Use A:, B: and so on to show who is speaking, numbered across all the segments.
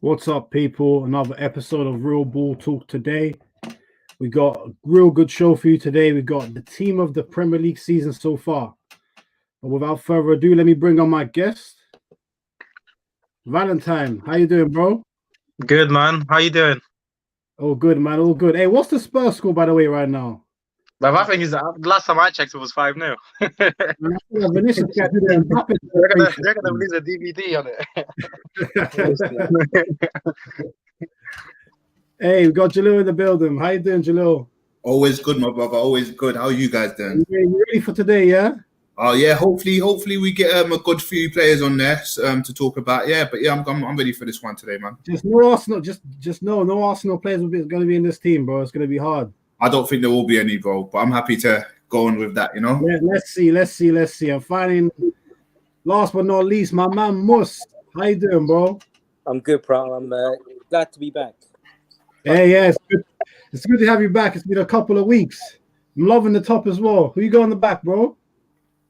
A: What's up, people? Another episode of Real Ball Talk today. We got a real good show for you today. We got the team of the Premier League season so far. But without further ado, let me bring on my guest, Valentine. How you doing, bro?
B: Good, man. How you doing?
A: Oh, good, man. All good. Hey, what's the Spurs score, by the way, right now?
B: But I think the last time I checked, it was 5-0.
A: Vinicius got to the Mbappe.
B: They're gonna release a DVD on it.
A: Hey, we got Julio in the building. How you doing, Julio?
C: Always good, my brother. Always good. How are you guys doing?
A: You ready for today, yeah?
C: Oh yeah. Hopefully we get a good few players on there to talk about. Yeah, but yeah, I'm ready for this one today, man.
A: Just no Arsenal. Just no Arsenal players going to be in this team, bro. It's going to be hard.
C: I don't think there will be any, bro. But I'm happy to go on with that. You know.
A: Yeah, let's see. I'm finding. Last but not least, my man Mus. How you doing, bro?
D: I'm good, bro. I'm glad to be back.
A: Hey, yeah, it's good. It's good to have you back. It's been a couple of weeks. I'm loving the top as well. Who you got in the back, bro?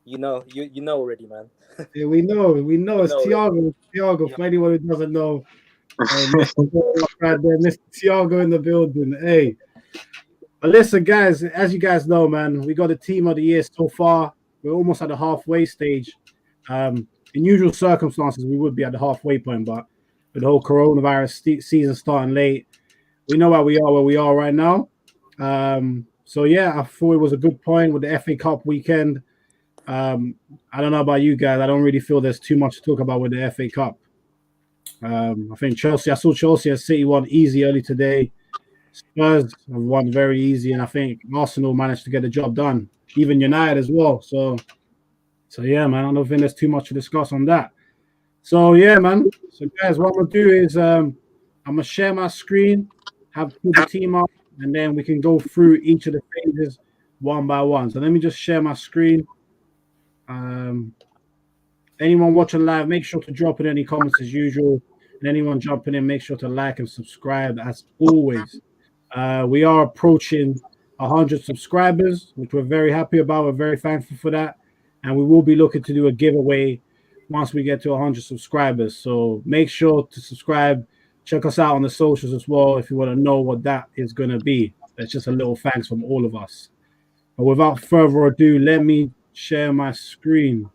D: You know already, man.
A: Yeah, we know. It's Thiago. Thiago. For anyone who doesn't know, right there, Mr. Thiago in the building. Hey, but listen, guys. As you guys know, man, we got a team of the year so far. We're almost at the halfway stage. In usual circumstances, we would be at the halfway point, but with the whole coronavirus season starting late, we know where we are right now. So yeah, I thought it was a good point with the FA Cup weekend. I don't know about you guys. I don't really feel there's too much to talk about with the FA Cup. I think I saw Chelsea and City won easy early today. Spurs have won very easy, and I think Arsenal managed to get the job done. Even United as well. So yeah, man. I don't think there's too much to discuss on that. So yeah, man. So guys, what I'm gonna do is I'm gonna share my screen, have put the team up, and then we can go through each of the phases one by one. So let me just share my screen. Anyone watching live, make sure to drop in any comments as usual. And anyone jumping in, make sure to like and subscribe as always. We are approaching 100 subscribers, which we're very happy about. We're very thankful for that. And we will be looking to do a giveaway once we get to 100 subscribers. So make sure to subscribe. Check us out on the socials as well if you want to know what that is going to be. That's just a little thanks from all of us. But without further ado, let me share my screen.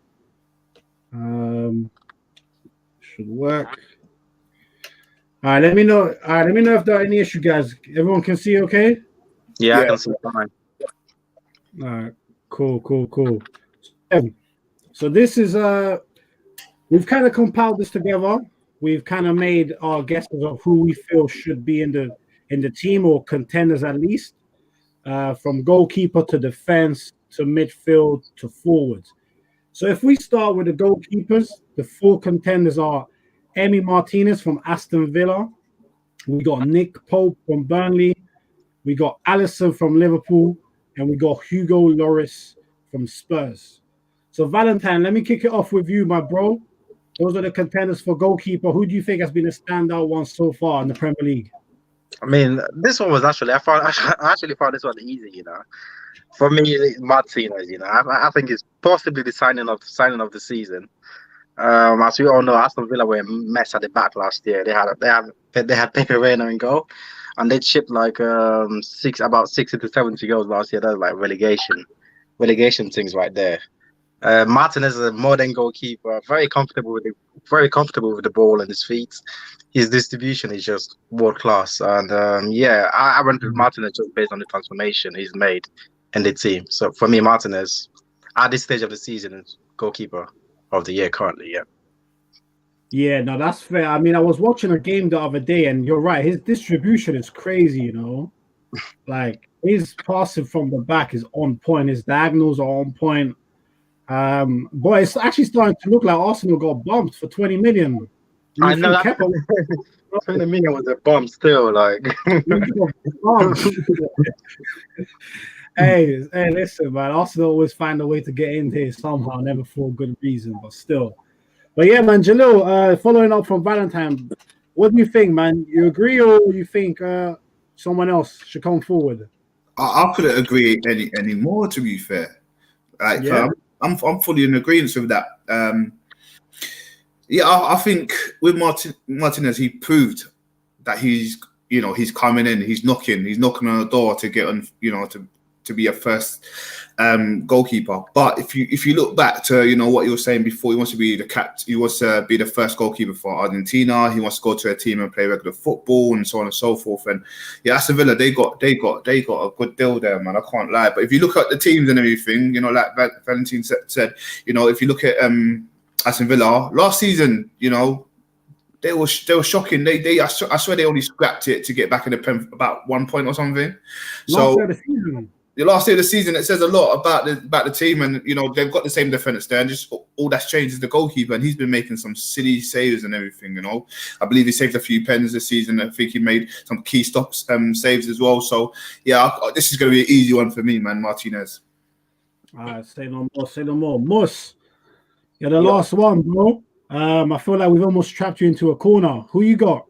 A: Should work. All right, let me know. All right, let me know if there are any issue, guys. Everyone can see okay?
B: Yeah, I can see fine.
A: All right, cool. So this is we've kind of compiled this together. We've kind of made our guesses of who we feel should be in the team or contenders at least, from goalkeeper to defense to midfield to forwards. So if we start with the goalkeepers, the four contenders are Emi Martinez from Aston Villa. We got Nick Pope from Burnley. We got Alisson from Liverpool, and we got Hugo Lloris from Spurs. So Valentine, let me kick it off with you, my bro. Those are the contenders for goalkeeper. Who do you think has been a standout one so far in the Premier League?
B: I mean, this one was I actually found this one easy, you know. For me, Martinez, you know, I think it's possibly the signing of the season. As we all know, Aston Villa were a mess at the back last year. They had Pepe Reina in goal, and they chipped like about 60 to 70 goals last year. That's like relegation things right there. Martinez is a modern goalkeeper, very comfortable with the ball and his feet. His distribution is just world class, and I went with Martinez just based on the transformation he's made in the team. So for me, Martinez at this stage of the season is goalkeeper of the year currently.
A: Yeah, no, that's fair. I mean, I was watching a game the other day, and you're right. His distribution is crazy, you know. Like his passing from the back is on point. His diagonals are on point. But it's actually starting to look like Arsenal got bumped for 20 million.
B: I know that 20 million was a bump still, like.
A: Hey, listen, man. Arsenal always find a way to get in here somehow, never for a good reason, but still. But yeah, man, Jalil, following up from Valentine, what do you think, man? You agree or you think someone else should come forward?
C: I couldn't agree any more. To be fair, like
A: Yeah.
C: I'm fully in agreement with that. I think with Martinez, he proved that he's coming in, he's knocking on the door to get on, to be a first goalkeeper. But if you look back to what you were saying before, he wants to be he wants to be the first goalkeeper for Argentina. He wants to go to a team and play regular football and so on and so forth. And yeah, Aston Villa, they got a good deal there, man. I can't lie. But if you look at the teams and everything, like Valentine said, if you look at Aston Villa last season, they were shocking. I swear they only scrapped it to get back in the Prem about 1 point or something. The last day of the season, it says a lot about the team, and they've got the same defenders there, and just all that's changed is the goalkeeper, and he's been making some silly saves and everything. I believe he saved a few pens this season. I think he made some key stops saves as well. So yeah, this is going to be an easy one for me, man. Martinez.
A: All right, say no more. Mus, you're the last one, bro. I feel like we've almost trapped you into a corner. Who you got?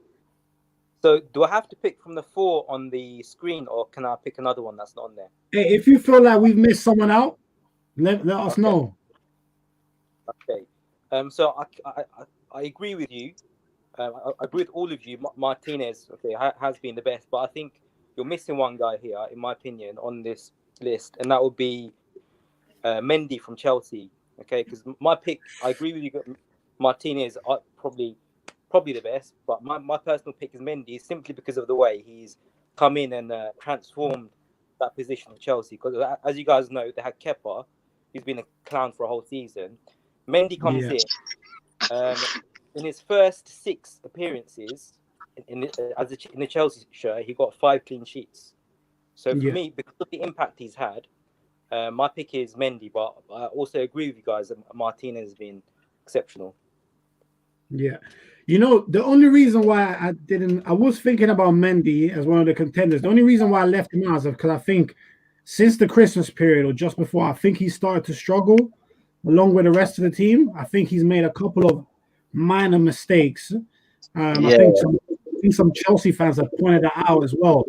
D: So do I have to pick from the 4 on the screen, or can I pick another one that's not on there?
A: Hey, if you feel like we've missed someone out, let us know.
D: Okay. So I agree with you. I agree with all of you. Martinez, has been the best, but I think you're missing one guy here, in my opinion, on this list, and that would be Mendy from Chelsea. Okay, because my pick, I agree with you. Martinez are probably the best, but my personal pick is Mendy, simply because of the way he's come in and transformed that position for Chelsea. Because as you guys know, they had Kepa, who's been a clown for a whole season. Mendy comes in in his first 6 appearances in the Chelsea shirt. He got 5 clean sheets. So for me, because of the impact he's had, my pick is Mendy. But I also agree with you guys that Martinez has been exceptional.
A: Yeah. The only reason why I was thinking about Mendy as one of the contenders. The only reason why I left him out is because I think since the Christmas period or just before, I think he started to struggle along with the rest of the team. I think he's made a couple of minor mistakes. I think some Chelsea fans have pointed that out as well.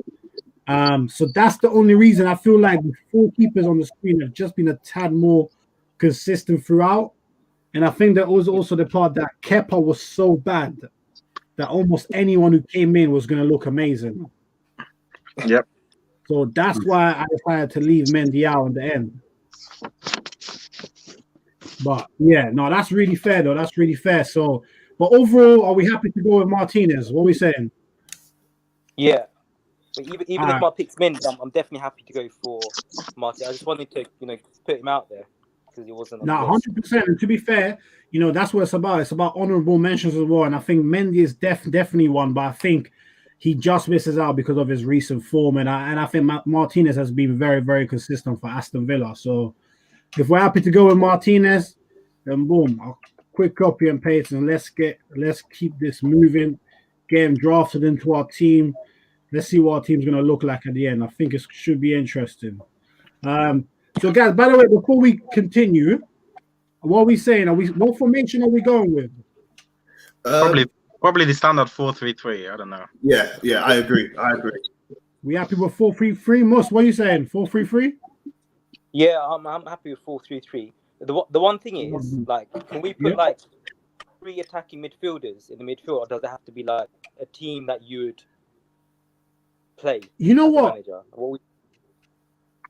A: So that's the only reason I feel like the 4 keepers on the screen have just been a tad more consistent throughout. And I think that was also the part that Kepa was so bad that almost anyone who came in was going to look amazing.
B: Yep.
A: So that's why I decided to leave Mendy out in the end. But yeah, no, that's really fair though. That's really fair. So, but overall, are we happy to go with Martinez? What are we saying?
D: Yeah. But even if my pick's Mendy, I'm definitely happy to go for Martinez. I just wanted to, put him out there. He wasn't
A: 100%. And to be fair, that's what it's about. It's about honorable mentions as well. And I think Mendy is definitely one, but I think he just misses out because of his recent form. And I think Martinez has been very, very consistent for Aston Villa. So if we're happy to go with Martinez, then boom, I'll quick copy and paste, and let's keep this moving, get him drafted into our team. Let's see what our team's going to look like at the end. I think it should be interesting. So, guys, by the way, before we continue, what are we saying? What formation are we going with?
B: Probably the standard 4-3-3. I don't know.
C: Yeah, I agree.
A: We happy with 4-3-3? Mus, what are you saying? 4-3-3?
D: Yeah, I'm happy with 4-3-3. The one thing is, can we put 3 attacking midfielders in the midfield, or does it have to be like a team that you would play?
A: You know what?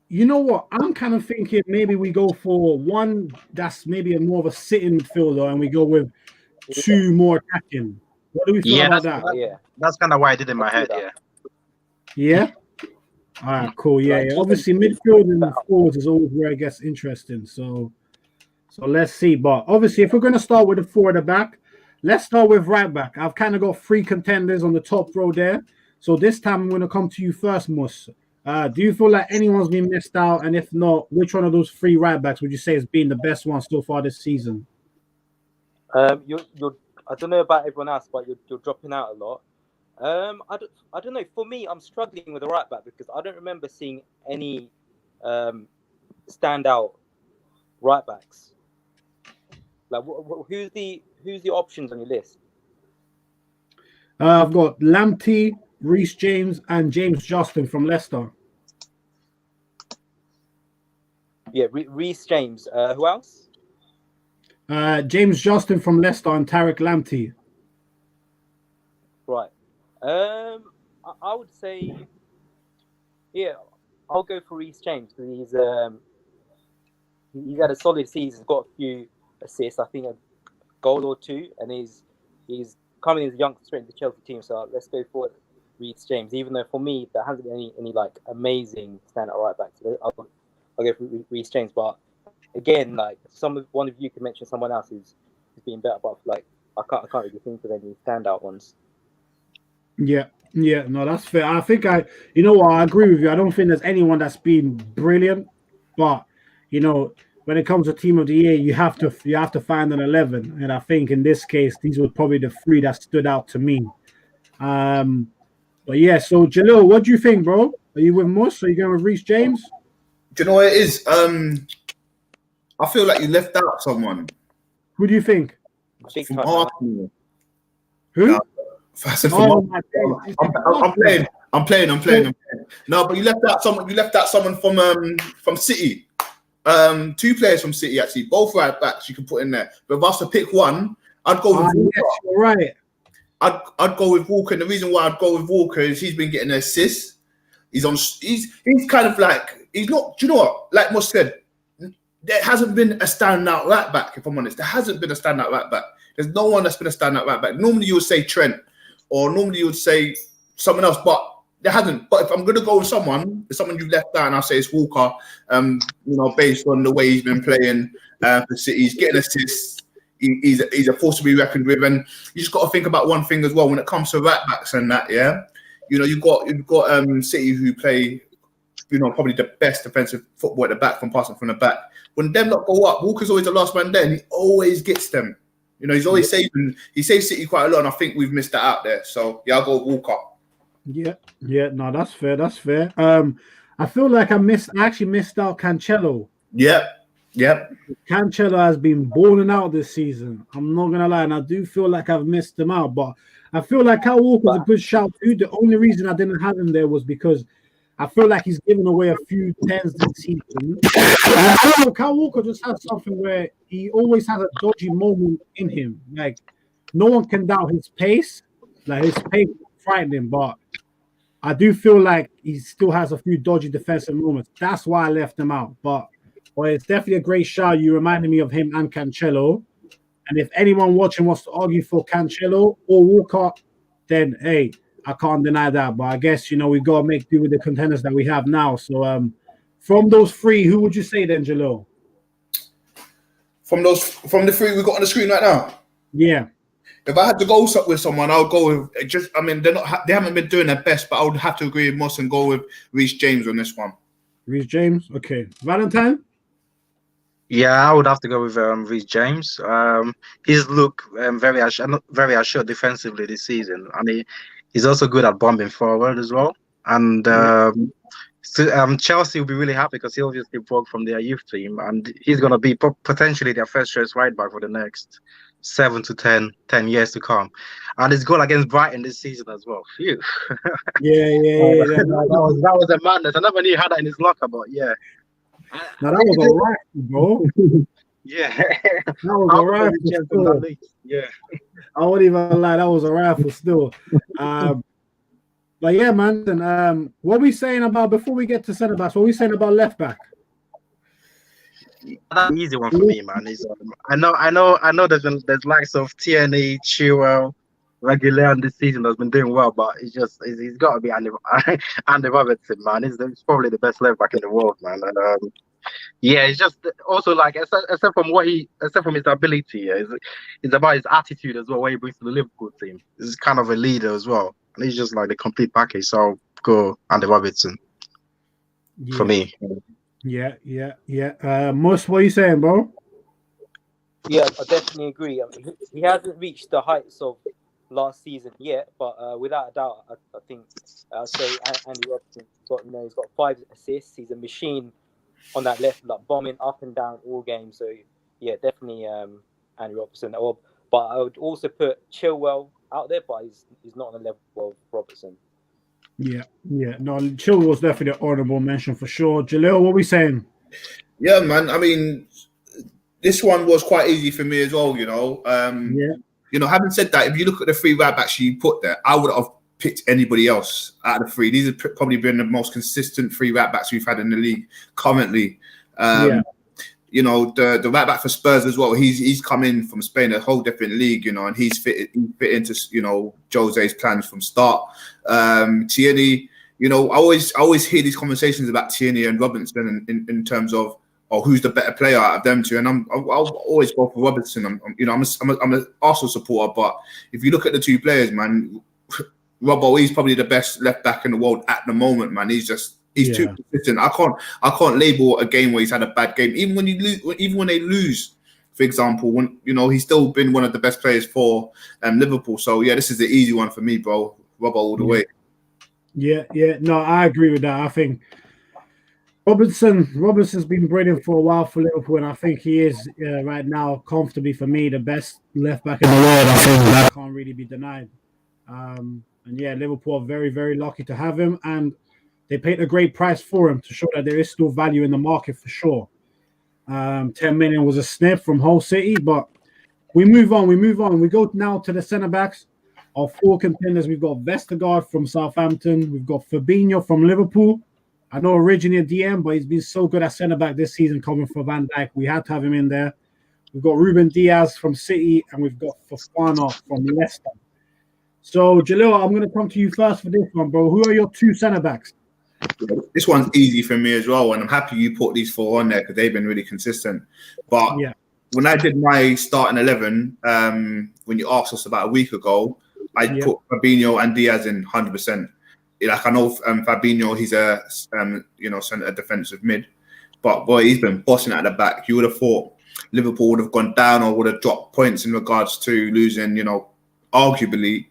A: You know what? I'm kind of thinking maybe we go for one that's maybe more of a sitting midfielder, and we go with 2 more attacking. What do we feel about that?
B: That's kind of why I did in my head.
A: Yeah. All right. Cool. Yeah. Obviously, midfield and forwards is always where it gets interesting. So let's see. But obviously, if we're going to start with the 4 at the back, let's start with right back. I've kind of got 3 contenders on the top row there. So this time I'm going to come to you first, Mus. Do you feel like anyone's been missed out? And if not, which one of those 3 right backs would you say has been the best one so far this season?
D: You're I don't know about everyone else, but you're dropping out a lot. I don't know. For me, I'm struggling with the right back because I don't remember seeing any standout right backs. Like, who's the options on your list?
A: I've got Lamptey, Reece James, and James Justin from Leicester.
D: Yeah, Reece James. Who else?
A: James Justin from Leicester and Tariq Lamptey.
D: Right. I would say, yeah, I'll go for Reece James because he's had a solid season. He's got a few assists, I think a goal or two, and he's coming as a youngster into the Chelsea team. So let's go for Reece James. Even though for me there hasn't been any like amazing standout right back, so I'll go for Reece James. But again, like one of you can mention someone else who's been better, but like I can't really think of any standout ones.
A: Yeah, no, that's fair. I think you know what, I agree with you. I don't think there's anyone that's been brilliant, but you know, when it comes to team of the year, you have to find an 11, and I think in this case, these were probably the three that stood out to me. But yeah, so Jalil, what do you think, bro? Are you with Mus? Are you going with Reece James?
C: Do you know what it is? I feel like you left out someone.
A: Who do you think?
C: From Arsenal.
A: Who?
C: No, I'm playing. No, but you left out someone. You left out someone from City. 2 players from City actually, both right backs you can put in there. But if I was to pick one, I'd go with Walker.
A: Yes, you're right.
C: I'd go with Walker, and the reason why I'd go with Walker is he's been getting assists. He's kind of like, he's not. Do you know what? Like Mus said, there hasn't been a standout right back. If I'm honest, there hasn't been a standout right back. There's no one that's been a standout right back. Normally you would say Trent, or normally you would say someone else, but there hasn't. But if I'm going to go with someone you left out, and I'll say it's Walker. You know, based on the way he's been playing for City, he's getting assists. He's a force to be reckoned with, and you just got to think about one thing as well when it comes to right backs and that. Yeah, you know, you've got City who play, you know, probably the best defensive football at the back from passing from the back. When them not go up, Walker's always the last man there, and he always gets them. You know, he's always saving. He saves City quite a lot, and I think we've missed that out there. So yeah, I'll go with Walker.
A: Yeah, no, that's fair. I feel like I actually missed out Cancelo.
C: Yep.
A: Cancelo has been balling out this season. I'm not gonna lie, and I do feel like I've missed him out. But I feel like Kyle Walker's a good shout too. The only reason I didn't have him there was because I feel like he's given away a few tens this season. Kyle Walker just has something where he always has a dodgy moment in him. Like no one can doubt his pace. Like his pace is frightening, but I do feel like he still has a few dodgy defensive moments. That's why I left him out. But it's definitely a great shout. You reminded me of him and Cancelo. And if anyone watching wants to argue for Cancelo or Walker, then hey, I can't deny that. But I guess, you know, we got to make do with the contenders that we have now. So from those three, who would you say then, Jalil?
C: From the three we got on the screen right now?
A: Yeah.
C: If I had to go with someone, I would go with they haven't been doing their best, but I would have to agree with Moss and go with Reece James on this one.
A: Reece James, okay. Valentine?
B: Yeah, I would have to go with Reece James. He's looked very assured defensively this season, and he's also good at bombing forward as well. And Chelsea will be really happy because he obviously broke from their youth team, and he's going to be potentially their first choice right back for the next 7 to 10 years to come. And his goal against Brighton this season as well. Phew.
A: Yeah.
B: That was a madness. I never knew he had that in his locker, but yeah.
A: Now that was a rifle, bro.
B: Yeah.
A: That was a rifle.
B: Yeah.
A: I wouldn't even lie, that was a rifle still. But yeah, man. Then, what are we saying about before we get to centre backs? What are we saying about left back?
B: That's an easy one for me, man. I know there's likes of Tierney, Chilwell, Reguilón this season that's been doing well, but he's got to be Andy Robertson, man. He's probably the best left back in the world, man. And yeah, it's just also like except from his ability, it's about his attitude as well, what he brings to the Liverpool team. He's kind of a leader as well, and he's just like the complete package. So I'll go Andy Robertson for me.
A: Yeah. Mus, what are you saying, bro?
D: Yeah, I definitely agree. I mean, he hasn't reached the heights of last season yet, but without a doubt, I think I'll say Andy Robertson he's got 5 assists. He's a machine on that left, like bombing up and down all games. So yeah, definitely Andy Robertson. But I would also put Chilwell out there, but he's not on the level of Robertson.
A: Yeah. No, Chilwell was definitely an honourable mention for sure. Jalil, what are we saying?
C: Yeah, man. I mean, this one was quite easy for me as well. You know. You know, having said that, if you look at the 3 right backs you put there, I would have picked anybody else out of the three. These have probably been the most consistent three right backs we've had in the league currently. You know, the right back for Spurs as well. He's come in from Spain, a whole different league, you know, and he fit into, you know, Jose's plans from start. Tierney, you know, I always hear these conversations about Tierney and Robertson in terms of who's the better player out of them two, and I'll always go for Robertson. I'm an Arsenal supporter, but if you look at the two players, man, Robbo, he's probably the best left back in the world at the moment, man. He's too consistent. I can't label a game where he's had a bad game. Even when they lose, for example, when you know he's still been one of the best players for Liverpool. So yeah, this is the easy one for me, bro. Robbo all the way. Yeah.
A: No, I agree with that. I think Robertson's been brilliant for a while for Liverpool, and I think he is right now comfortably for me the best left back in the world. I think that can't really be denied. And yeah, Liverpool are very, very lucky to have him, and they paid a great price for him to show that there is still value in the market for sure. 10 million was a snip from Hull City, but we move on. We go now to the centre backs. Our four contenders, we've got Vestergaard from Southampton. We've got Fabinho from Liverpool. I know originally a DM, but he's been so good at centre back this season coming for Van Dijk. We had to have him in there. We've got Ruben Diaz from City, and we've got Fofana from Leicester. So, Jalil, I'm going to come to you first for this one, bro. Who are your two centre backs?
C: This one's easy for me as well, and I'm happy you put these four on there because they've been really consistent. But when I did my starting 11, when you asked us about a week ago, I put Fabinho and Diaz in 100%. Like I know Fabinho, he's a centre defensive mid, but boy, he's been bossing at the back. You would have thought Liverpool would have gone down or would have dropped points in regards to losing, you know, arguably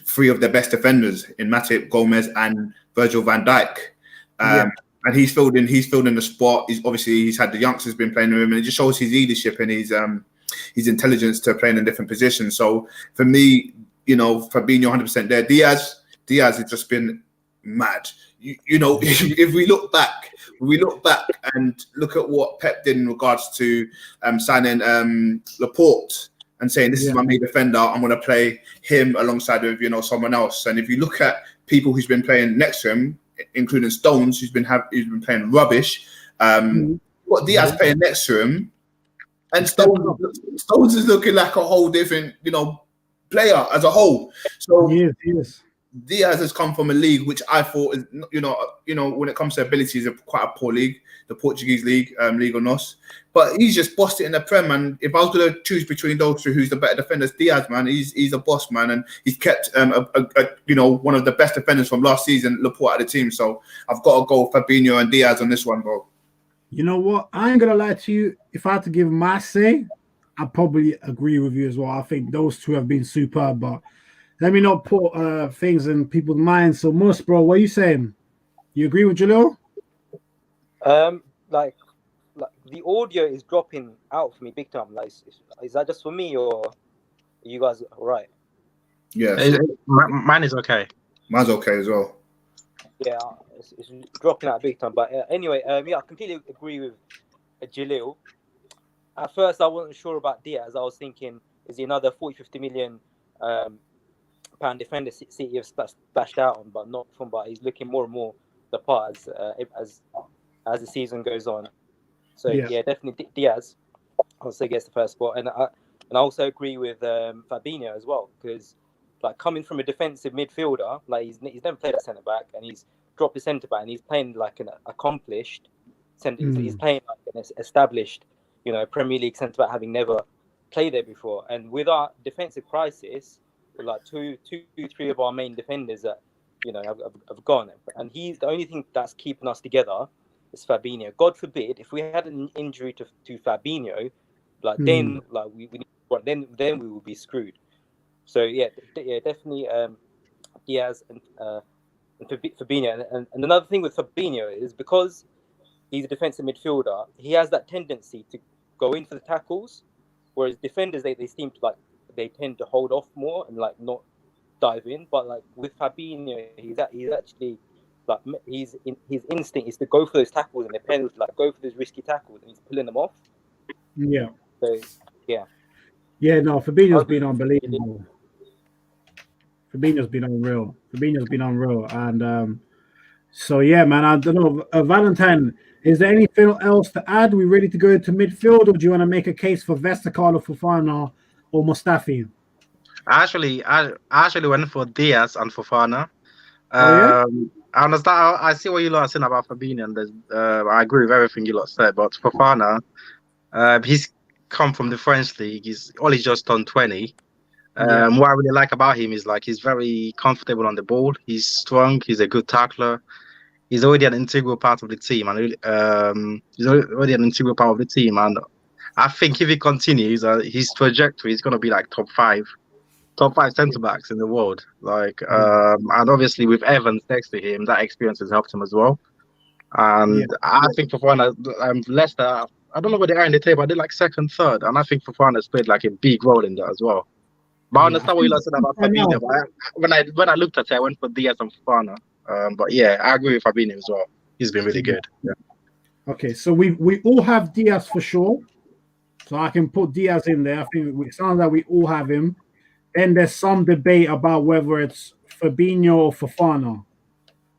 C: three of their best defenders in Matip, Gomez, and Virgil van Dijk. And he's filled in the spot. He's had the youngsters been playing with him, and it just shows his leadership and his intelligence to playing in different positions. So for me, you know, Fabinho 100% there. Diaz has just been mad. You know, if we look back and look at what Pep did in regards to signing Laporte and saying this is my main defender, I'm going to play him alongside with, you know, someone else. And if you look at people who's been playing next to him, including Stones, who's been playing rubbish, what Diaz playing next to him, and Stones is looking like a whole different, you know, player as a whole. So
A: he is.
C: Diaz has come from a league which I thought is, you know, when it comes to abilities, is quite a poor league, the Portuguese league, Liga NOS. But he's just bossed it in the Prem, and if I was going to choose between those two, who's the better defender? Diaz, man. He's a boss, man, and he's kept one of the best defenders from last season, Laporte, at the team. So I've got to go Fabinho and Diaz on this one, bro.
A: You know what? I ain't gonna lie to you. If I had to give my say, I probably agree with you as well. I think those two have been superb, but let me not put things in people's minds. So, Mus, bro, what are you saying? You agree with Jalil?
D: Like the audio is dropping out for me big time. Like, is that just for me, or are you guys all right?
B: Yeah, mine is okay.
C: Mine's okay as well.
D: Yeah, it's dropping out big time. But anyway, I completely agree with Jalil. At first, I wasn't sure about Diaz. I was thinking, is he another 40-50 million pound defender City have splashed out on, but not from. But he's looking more and more the part as the season goes on. So yeah definitely Diaz. I'll say gets the first spot, and I also agree with Fabinho as well, because like coming from a defensive midfielder, like he's never played at centre back, and he's dropped his centre back, and he's playing like an accomplished centre. He's playing like an established, you know, Premier League centre back, having never played there before. And with our defensive crisis, with like three of our main defenders that, you know, have gone, and he's the only thing that's keeping us together is Fabinho. God forbid if we had an injury to Fabinho, like then like then we would be screwed. So yeah, definitely Diaz and Fabinho. And another thing with Fabinho is because he's a defensive midfielder, he has that tendency to go in for the tackles, whereas defenders they seem to they tend to hold off more and like not dive in. But like with Fabinho, he's actually like his instinct is to go for those tackles, and depends like go for those risky tackles, and he's pulling them off.
A: Yeah.
D: So yeah.
A: Yeah, no, Fabinho's been unbelievable. Fabinho's been unreal. Fabinho's been unreal, and so yeah, man. I don't know, Valentine. Is there anything else to add? We ready to go into midfield, or do you want to make a case for Vestergaard, Fofana, or Mustafi?
B: I actually went for Diaz and Fofana.
A: Oh yeah.
B: I understand. I see what you lot are saying about Fabinho, and I agree with everything you lot said. But Fofana, he's come from the French league. He's only just turned 20. What I really like about him is like he's very comfortable on the ball. He's strong. He's a good tackler. He's already an integral part of the team, and he's already an integral part of the team. And I think if he continues, his trajectory is going to be like top five centre backs in the world. Like, and obviously with Evans next to him, that experience has helped him as well. And I think Fofana, Leicester, I don't know where they are in the table. They're like second, third, and I think Fofana's played like a big role in that as well. But I understand what you said about Fabinho. When I looked at it, I went for Diaz and Fofana. But yeah, I agree with Fabinho as well. He's been really good. Yeah.
A: Okay, so we all have Diaz for sure. So I can put Diaz in there. I think it sounds like we all have him. And there's some debate about whether it's Fabinho or Fofana.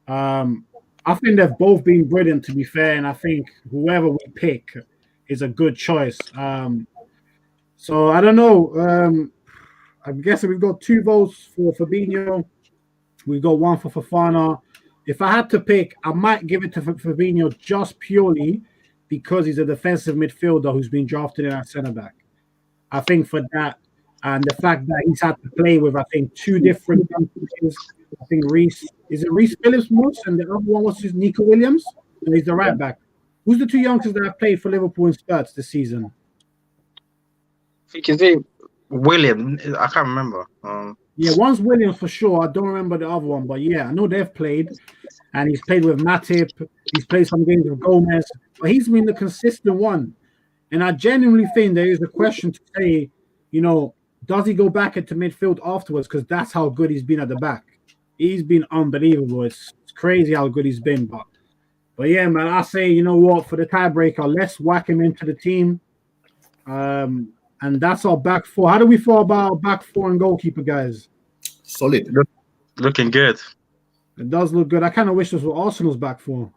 A: I think they've both been brilliant, to be fair, and I think whoever we pick is a good choice. So I don't know. I'm guessing we've got 2 votes for Fabinho. We've got 1 for Fofana. If I had to pick, I might give it to Fabinho just purely because he's a defensive midfielder who's been drafted in at centre back. I think for that, and the fact that he's had to play with, I think, 2 different countries. I think Reece Phillips most, and the other one was just Nico Williams. And he's the right back. Who's the 2 youngsters that have played for Liverpool in spurts this season?
B: I think is it William? I can't remember.
A: Yeah, one's Williams for sure. I don't remember the other one, but yeah, I know they've played. And he's played with Matip. He's played some games with Gomez. But he's been the consistent one. And I genuinely think there is a question to say, you know, does he go back into midfield afterwards? Because that's how good he's been at the back. He's been unbelievable. It's crazy how good he's been. But yeah, man, I say, you know what, for the tiebreaker, let's whack him into the team. And that's our back 4. How do we feel about our back 4 and goalkeeper, guys?
C: Solid.
B: Looking good.
A: It does look good. I kind of wish this was Arsenal's back 4.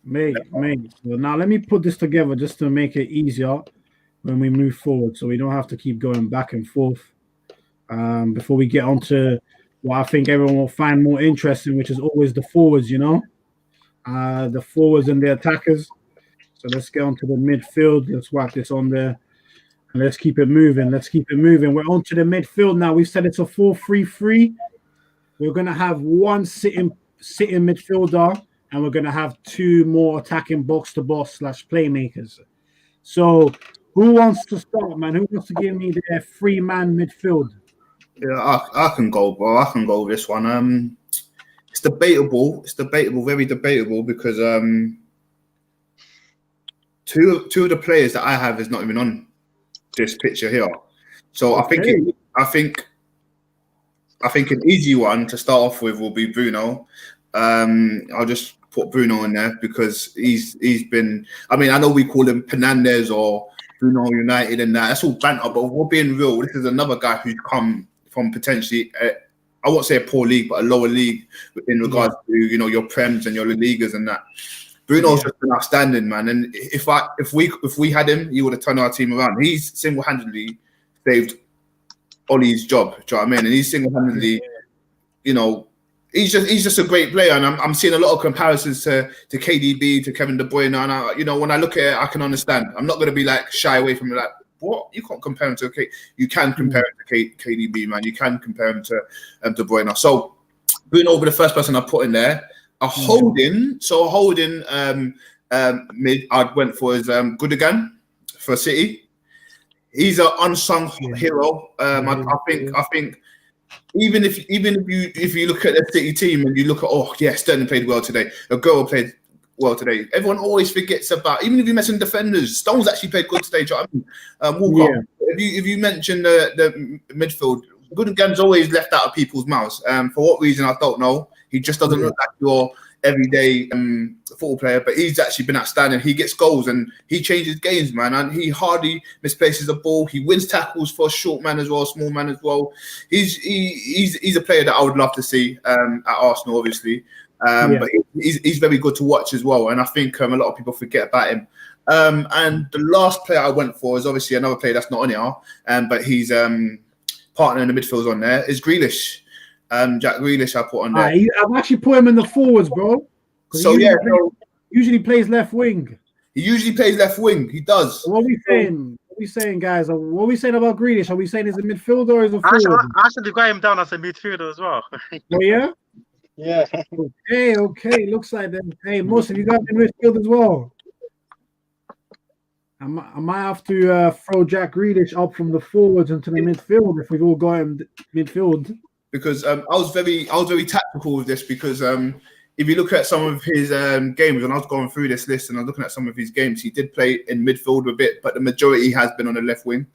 A: Mate. So now let me put this together just to make it easier when we move forward, so we don't have to keep going back and forth. Before we get on to what I think everyone will find more interesting, which is always the forwards, you know? The forwards and the attackers. So let's get on to the midfield. Let's whack this on there. And let's keep it moving. We're on to the midfield now. We've said it's a 4-3-3. We're going to have 1 sitting midfielder, and we're going to have 2 more attacking box-to-box / playmakers. So who wants to start, man? Who wants to give me their 3-man midfield?
C: Yeah, I can go, bro. I can go with this one. It's debatable. Very debatable because two of the players that I have is not even on this picture here. So okay. I think an easy one to start off with will be Bruno. I'll just put Bruno in there because he's been. I mean, I know we call him Fernandez or Bruno United and that. That's all banter, but we're being real. This is another guy who's come from potentially, I won't say a poor league, but a lower league in regards to, you know, your Prems and your La Ligas and that. Bruno's just been outstanding, man. And if we had him, he would have turned our team around. He's single-handedly saved Ollie's job. Do you know what I mean? And he's single-handedly, you know, he's just a great player. And I'm seeing a lot of comparisons to KDB, to Kevin De Bruyne. And you know, when I look at it, I can understand. I'm not going to be like shy away from it. Like, what? You can't compare him to you can compare him to KDB, man. You can compare him to De Bruyne. So Bruno will be the first person I put in there. A holding mid. I went for his Gundogan for City. He's an unsung hero. I think even if you look at the City team and you look at Sterling played well today, Aguero played well today. Everyone always forgets about, even if you mention defenders, Stones actually played good today. Do you know what I mean? Walker. If you mention the midfield, Gundogan's always left out of people's mouths. For what reason I don't know. He just doesn't look like everyday football player, but he's actually been outstanding. He gets goals and he changes games, man, and he hardly misplaces the ball. He wins tackles for a short man as well, small man as well. He's a player that I would love to see at Arsenal, obviously. But he's very good to watch as well, and I think a lot of people forget about him. And the last player I went for is obviously another player that's not on here, but he's partner in the midfield on there is Grealish. Jack Grealish I put on there.
A: I've actually put him in the forwards, bro.
C: So
A: usually plays left wing.
C: He usually plays left wing. He does.
A: What are we saying? What are we saying, guys? What are we saying about Grealish? Are we saying he's a midfielder or is a forward?
B: I actually got him down as a midfielder as well.
A: Oh yeah.
B: Yeah.
A: Okay. Looks like that. Hey, most of you got in midfield as well. I might have to throw Jack Grealish up from the forwards into the midfield if we've all got him midfield.
C: Because I was very tactical with this because if you look at some of his games, and I was going through this list and I was looking at some of his games, he did play in midfield a bit, but the majority has been on the left wing.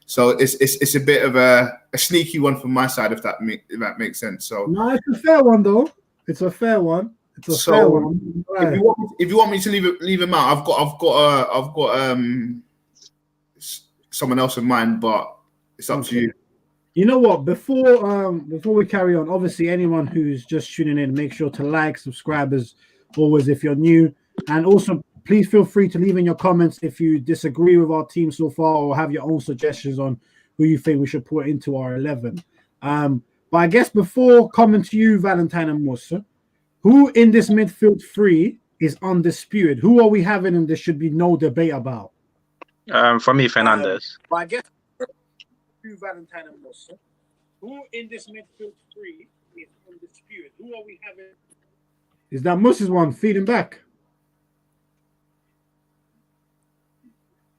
C: So it's a bit of a sneaky one from my side, if that makes sense. So
A: no, it's a fair one though. It's a fair one. Fair one. Right.
C: If you want me to leave him out, I've got someone else in mind, but it's up to you.
A: You know what? Before we carry on, obviously anyone who's just tuning in, make sure to like, subscribe as always if you're new, and also please feel free to leave in your comments if you disagree with our team so far or have your own suggestions on who you think we should put into our 11. But I guess before coming to you, Valentine and Musa, who in this midfield three is undisputed? Who are we having and there should be no debate about?
B: For me, Fernandes.
A: But I guess Valentine and Musa, who in this midfield three is undisputed? Who are we having? Is that Musa's one feeding back?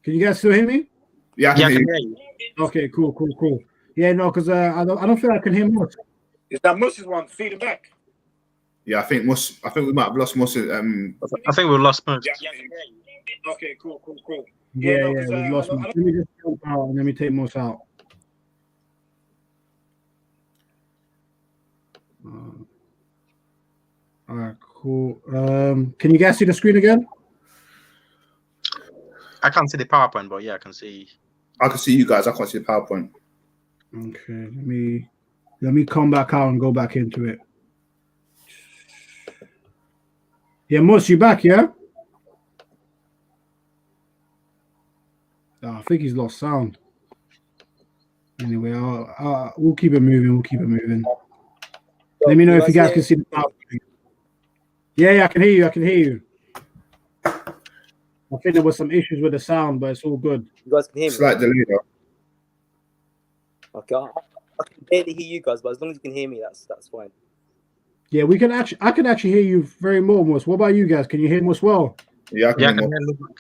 A: Can you guys still hear me?
C: Yeah, I can hear you.
A: Okay, cool. Yeah, no, because I don't feel I can hear Musa. Is that Musa's one feeding back?
C: Yeah, I think we might have lost Musa.
B: I think we've lost Musa.
A: Yeah. Okay, cool. Yeah, we've lost Musa. Let me just jump out and let me take Musa out. All right, cool. Can you guys see the screen again?
B: I can't see the PowerPoint, but yeah, I can see.
C: I can see you guys. I can't see the PowerPoint.
A: Okay, let me come back out and go back into it. Yeah, Mus, you back? Yeah. Oh, I think he's lost sound. Anyway, we'll keep it moving. Let me know if you guys can see the PowerPoint. Yeah, I can hear you. I think there was some issues with the sound, but it's all good.
D: You guys can hear me?
C: Slight delay though.
D: Okay, I can barely hear you guys, but as long as you can hear me, that's fine.
A: Yeah, I can actually hear you very well, Mus. What about you guys? Can you hear me as well?
C: Yeah, I
B: can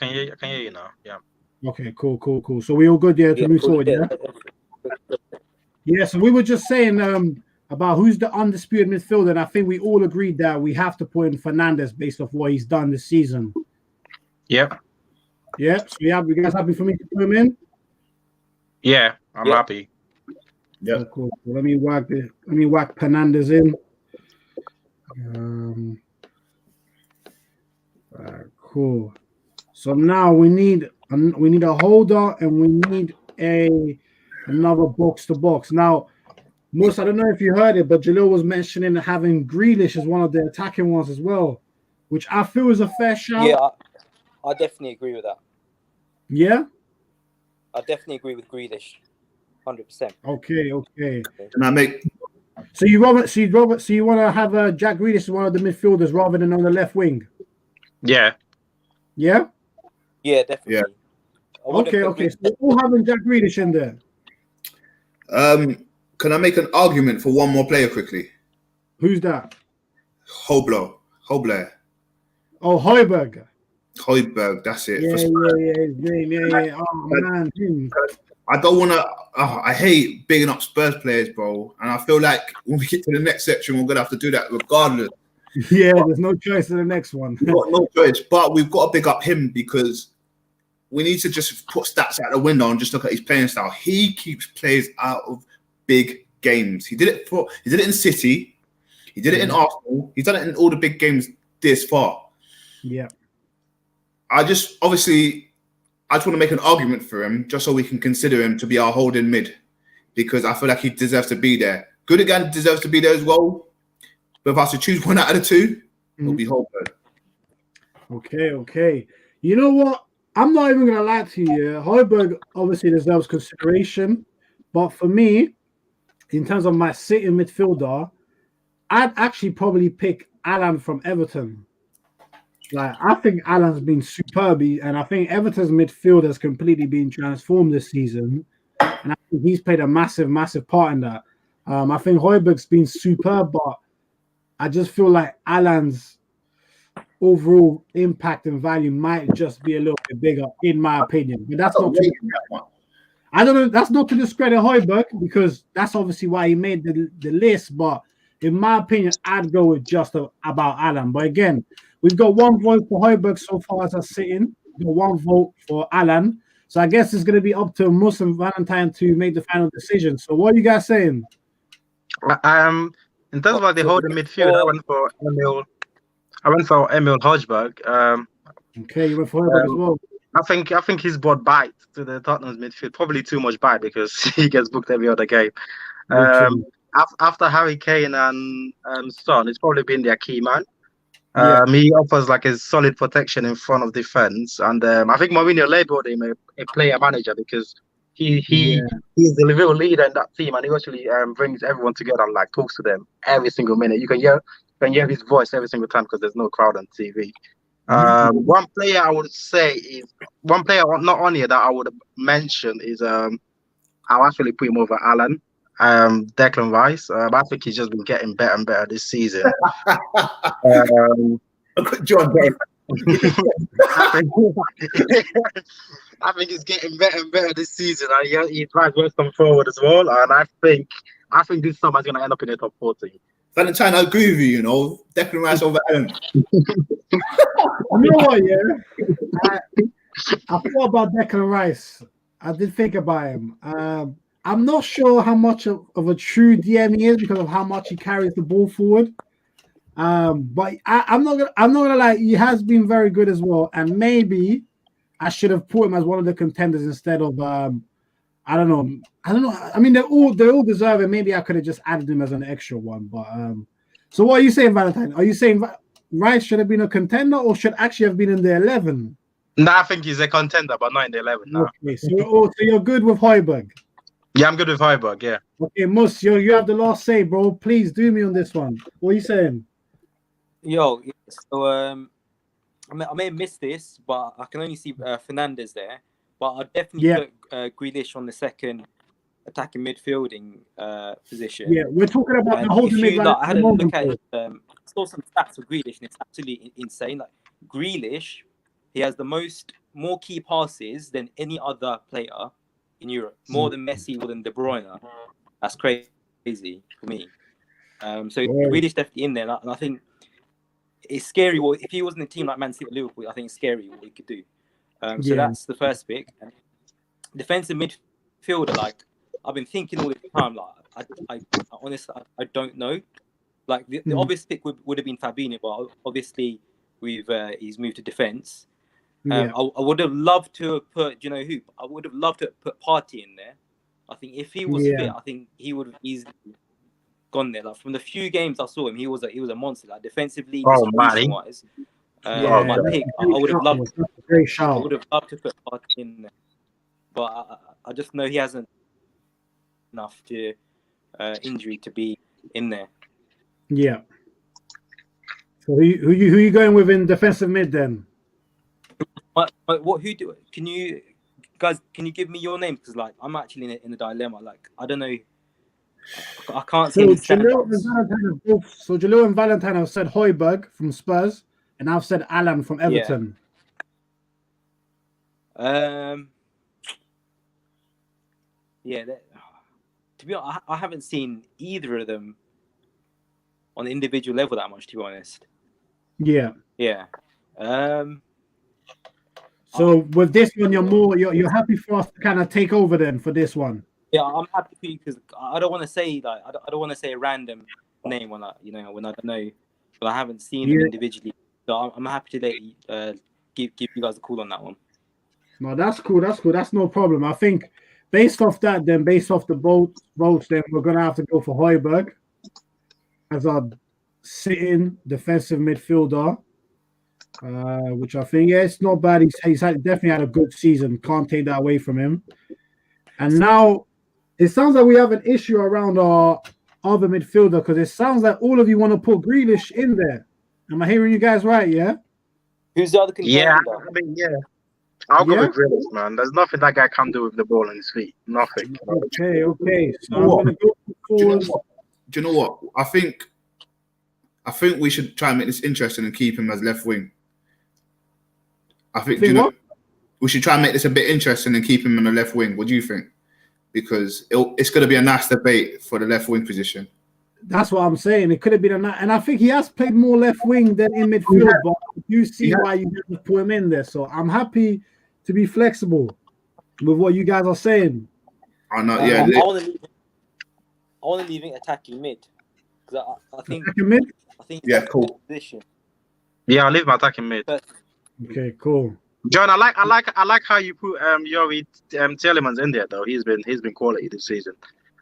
B: hear you now. Yeah.
A: Okay, cool. So we all good there to move forward, yeah? Yeah, so we were just saying about who's the undisputed midfielder, and I think we all agreed that we have to put in Fernandes based off what he's done this season.
B: Yep.
A: Yeah, so you guys happy for me to put him in?
B: Yeah, I'm happy.
C: Yeah,
A: cool. So let me whack Fernandes in. Cool. So now we need a holder and we need another box to box. Now, Mus, I don't know if you heard it, but Jalil was mentioning having Grealish as one of the attacking ones as well, which I feel is a fair shout.
D: Yeah, I definitely agree with that.
A: Yeah?
D: I definitely agree with Grealish. 100%.
A: Okay.
C: And I make.
A: So you want to have Jack Grealish as one of the midfielders rather than on the left wing?
B: Yeah.
A: Yeah?
D: Yeah, definitely.
C: Yeah.
A: Okay. So we're all having Jack Grealish in there.
C: Can I make an argument for one more player quickly?
A: Who's that?
C: Hobler.
A: Oh, Højbjerg.
C: Højbjerg, that's it.
A: Yeah, his name. Yeah. Oh, man.
C: I don't want to. I hate bigging up Spurs players, bro. And I feel like when we get to the next section, we're going to have to do that regardless.
A: Yeah, there's no choice in the next one.
C: We've got no choice, but we've got to big up him because we need to just put stats out the window and just look at his playing style. He keeps players out of big games. He did it in City. He did it in Arsenal. He's done it in all the big games this far.
A: Yeah.
C: I just want to make an argument for him just so we can consider him to be our holding mid, because I feel like he deserves to be there. Gundogan deserves to be there as well. But if I have to choose one out of the two, it'll be Højbjerg.
A: Okay. You know what? I'm not even going to lie to you. Højbjerg obviously deserves consideration. But for me, in terms of my sitting midfielder, I'd actually probably pick Alan from Everton. Like, I think Alan's been superb, and I think Everton's midfield has completely been transformed this season. And I think he's played a massive, massive part in that. I think Højbjerg's been superb, but I just feel like Alan's overall impact and value might just be a little bit bigger, in my opinion. But that's not I don't know. That's not to discredit Højbjerg, because that's obviously why he made the list. But in my opinion, I'd go with just about Alan. But again, we've got one vote for Højbjerg so far as a sitting. We've got one vote for Alan. So I guess it's going to be up to Mus and Valentine to make the final decision. So what are you guys saying?
B: In terms of like the holding midfield, I went for Emil Højbjerg.
A: Okay, you went for Højbjerg as well.
B: I think he's brought bite to the Tottenham's midfield. Probably too much bite because he gets booked every other game. After Harry Kane and Son, he's probably been their key man. He offers like a solid protection in front of defense, and I think Mourinho labelled him a player manager because he's the real leader in that team, and he actually brings everyone together and like talks to them every single minute. You can hear his voice every single time because there's no crowd on TV. One player I would say is not on here that I would mention is I'll actually put him over Alan. Declan Rice. I think he's just been getting better and better this season.
C: John,
B: I think he's getting better and better this season, and he tries West Ham forward as well. And I think this summer is going to end up in the top 40.
C: Valentine, I agree with you. You know, Declan Rice over Alan.
A: You know what? Yeah, I thought about Declan Rice. I did think about him. I'm not sure how much of a true DM he is because of how much he carries the ball forward. But I'm not gonna lie, he has been very good as well. And maybe I should have put him as one of the contenders instead of I don't know. I mean, they all deserve it. Maybe I could have just added him as an extra one. But so what are you saying, Valentine? Are you saying Rice should have been a contender or should actually have been in the 11?
B: No, I think he's a contender, but not in the 11 now.
A: Okay, so you're good with Højbjerg.
B: Yeah, I'm good with Højbjerg, yeah.
A: Okay, Mus, you have the last say, bro. Please do me on this one. What are you saying?
D: Yo, so I may have missed this, but I can only see Fernandes there. But I'll definitely put Grealish on the second attacking midfielding position.
A: Yeah, we're talking about the whole thing.
D: I had a look at saw some stats for Grealish, and it's absolutely insane. Like Grealish, he has more key passes than any other player in Europe, more than Messi, more than De Bruyne. That's crazy for me. So Grealish definitely in there, and I think it's scary. Well, if he wasn't a team like Man City or Liverpool, I think it's scary what he could do. So that's the first pick. Defensive midfielder, like I've been thinking all the time, like I honestly I don't know. Like the obvious pick would have been Fabinho, but obviously he's moved to defense. I would have loved to have put, you know who? I would have loved to put Partey in there. I think if he was fit, I think he would have easily gone there. Like from the few games I saw him, he was a monster. Like defensively, wise. My pick, I would have loved. I would have loved to put Partey in there, but I just know he hasn't enough to injury to be in there.
A: Yeah. So who you going with in defensive mid then?
D: But can you guys give me your name, because like I'm actually in a dilemma. Like I don't know, I can't see.
A: Julio and Valentine have said Højbjerg from Spurs, and I've said Alan from Everton. To be honest, I haven't seen either of them on the individual level that much, to be honest. Yeah. So with this one, you're happy for us to kind of take over then for this one. Yeah, I'm happy because I don't want to say a random name when I don't know, but I haven't seen them individually
D: So I'm happy to let you, give you guys a call on that one.
A: No, that's cool. That's cool. That's no problem. I think based off that, then based off the votes, then we're gonna have to go for Højbjerg as our sitting defensive midfielder. Which I think, yeah, it's not bad. He's definitely had a good season. Can't take that away from him. And now it sounds like we have an issue around our other midfielder because it sounds like all of you want to put Grealish in there. Am I hearing you guys right? Yeah.
D: Who's the other contender?
B: Yeah, I mean, yeah. I'll go with Grealish, man. There's nothing that guy can do with the ball on his feet. Nothing.
A: Okay. So I'm gonna go forward.
C: Do you know what? I think we should try and make this interesting and keep him as left wing. I think we should try and make this a bit interesting and keep him on the left wing. What do you think? Because it's going to be a nice debate for the left wing position.
A: That's what I'm saying. It could have been and I think he has played more left wing than in midfield, but you see why you didn't put him in there. So I'm happy to be flexible with what you guys are saying.
C: I know, yeah.
D: I want to leave him attacking mid because I think
A: attacking mid.
D: I think
C: yeah, cool.
D: Position.
B: Yeah, I'll leave my attacking mid.
A: Okay, cool.
B: John, I like how you put Yuri Tielemans in there though. He's been quality this season.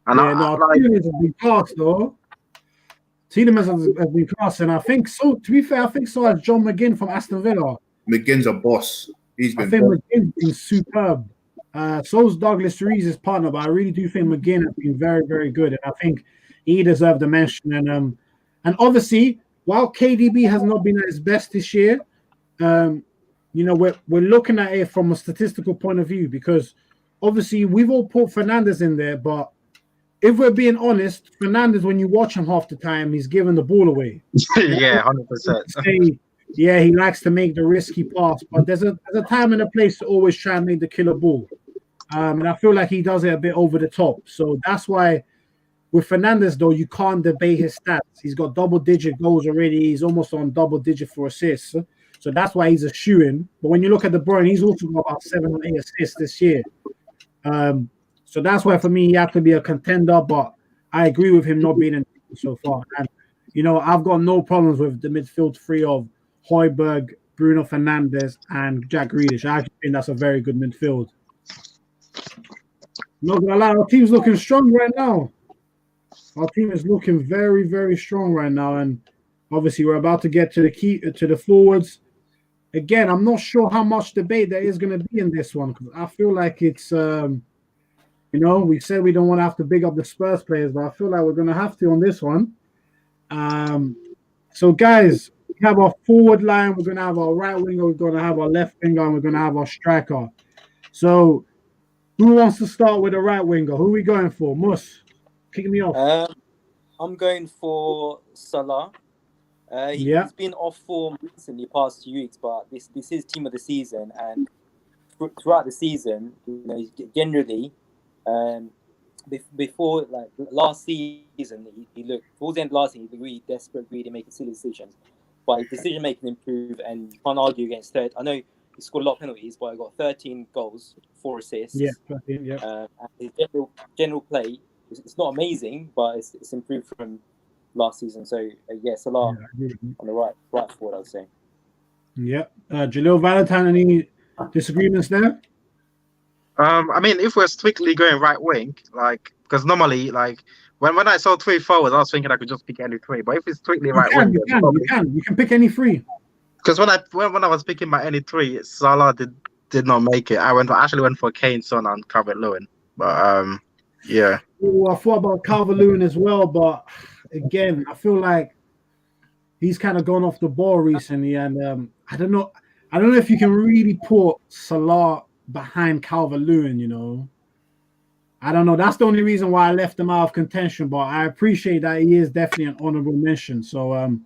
B: And
A: Tielemans has been class though. Tielemans has been class, and I think so. To be fair, I think so has John McGinn from Aston Villa.
C: McGinn's a boss.
A: I think McGinn's been superb. So's Douglas Luiz's partner, but I really do think McGinn has been very, very good, and I think he deserved a mention. And obviously, while KDB has not been at his best this year, we're looking at it from a statistical point of view because obviously we've all put Fernandes in there, but if we're being honest, Fernandes, when you watch him half the time, he's giving the ball away.
B: Yeah, 100%.
A: Yeah, he likes to make the risky pass, but there's a time and a place to always try and make the killer ball. And I feel like he does it a bit over the top. So that's why with Fernandes, though, you can't debate his stats. He's got double-digit goals already. He's almost on double-digit for assists. So that's why he's a shoo-in. But when you look at De Bruyne, he's also got about 7 or 8 assists this year. So that's why, for me, he has to be a contender. But I agree with him not being in so far. And, I've got no problems with the midfield three of Højbjerg, Bruno Fernandes, and Jack Grealish. I actually think that's a very good midfield. Not gonna lie, our team's looking strong right now. Our team is looking very, very strong right now, and obviously we're about to get to the forwards. Again, I'm not sure how much debate there is going to be in this one because I feel like it's, we said we don't want to have to big up the Spurs players, but I feel like we're going to have to on this one. So guys, we have our forward line, we're going to have our right winger, we're going to have our left winger, and we're going to have our striker. So who wants to start with the right winger? Who are we going for? Mus, kick me off.
D: I'm going for Salah. He's been off form recently, past 2 weeks, but this is team of the season, and throughout the season, generally, before last season, he looked towards the end of last season, he really desperate, really making silly decisions, but his decision making improved, and you can't argue against third. I know he scored a lot of penalties, but he got 13 goals, 4 assists.
A: Yeah, 13, yeah.
D: And his general play, it's not amazing, but it's improved from last season. So Salah on the right forward, I'd say. Yeah.
A: Julio Valentine, any disagreements there?
B: I mean, if we're strictly going right wing, because normally, when I saw 3 forwards, I was thinking I could just pick any 3. But if it's strictly right wing,
A: you can pick any 3.
B: Because when I was picking my any 3, Salah did not make it. I actually went for Kane, Son, and Calvert-Lewin. But yeah.
A: Ooh, I thought about Calvert-Lewin as well, but again, I feel like he's kind of gone off the ball recently, and I don't know if you can really put Salah behind Calvert-Lewin. I don't know. That's the only reason why I left him out of contention, but I appreciate that he is definitely an honorable mention. So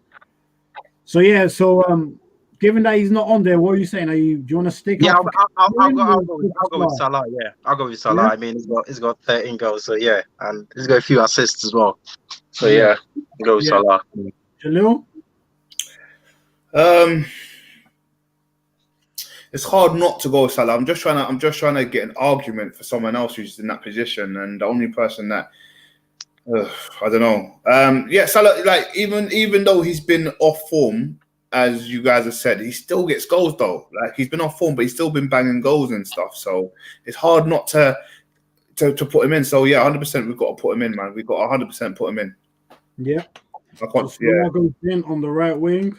A: given that he's not on there, what are you saying? Do you want to stick?
B: Yeah, I'll go with Salah. Yeah, I'll go with Salah. Yeah. I mean, he's got 13 goals, so yeah, and he's got a few assists as well. So yeah, I'll go with Salah.
A: Jalil?
C: It's hard not to go with Salah. I'm just trying to get an argument for someone else who's in that position, and the only person that I don't know. Salah. Even though he's been off form, as you guys have said, he still gets goals though. Like he's been off form, but he's still been banging goals and stuff. So it's hard not to put him in. So yeah, 100% we've got to put him in, man. We've got 100% put him in.
A: Yeah.
C: I can't.
A: Yeah. Goes in on the right wing.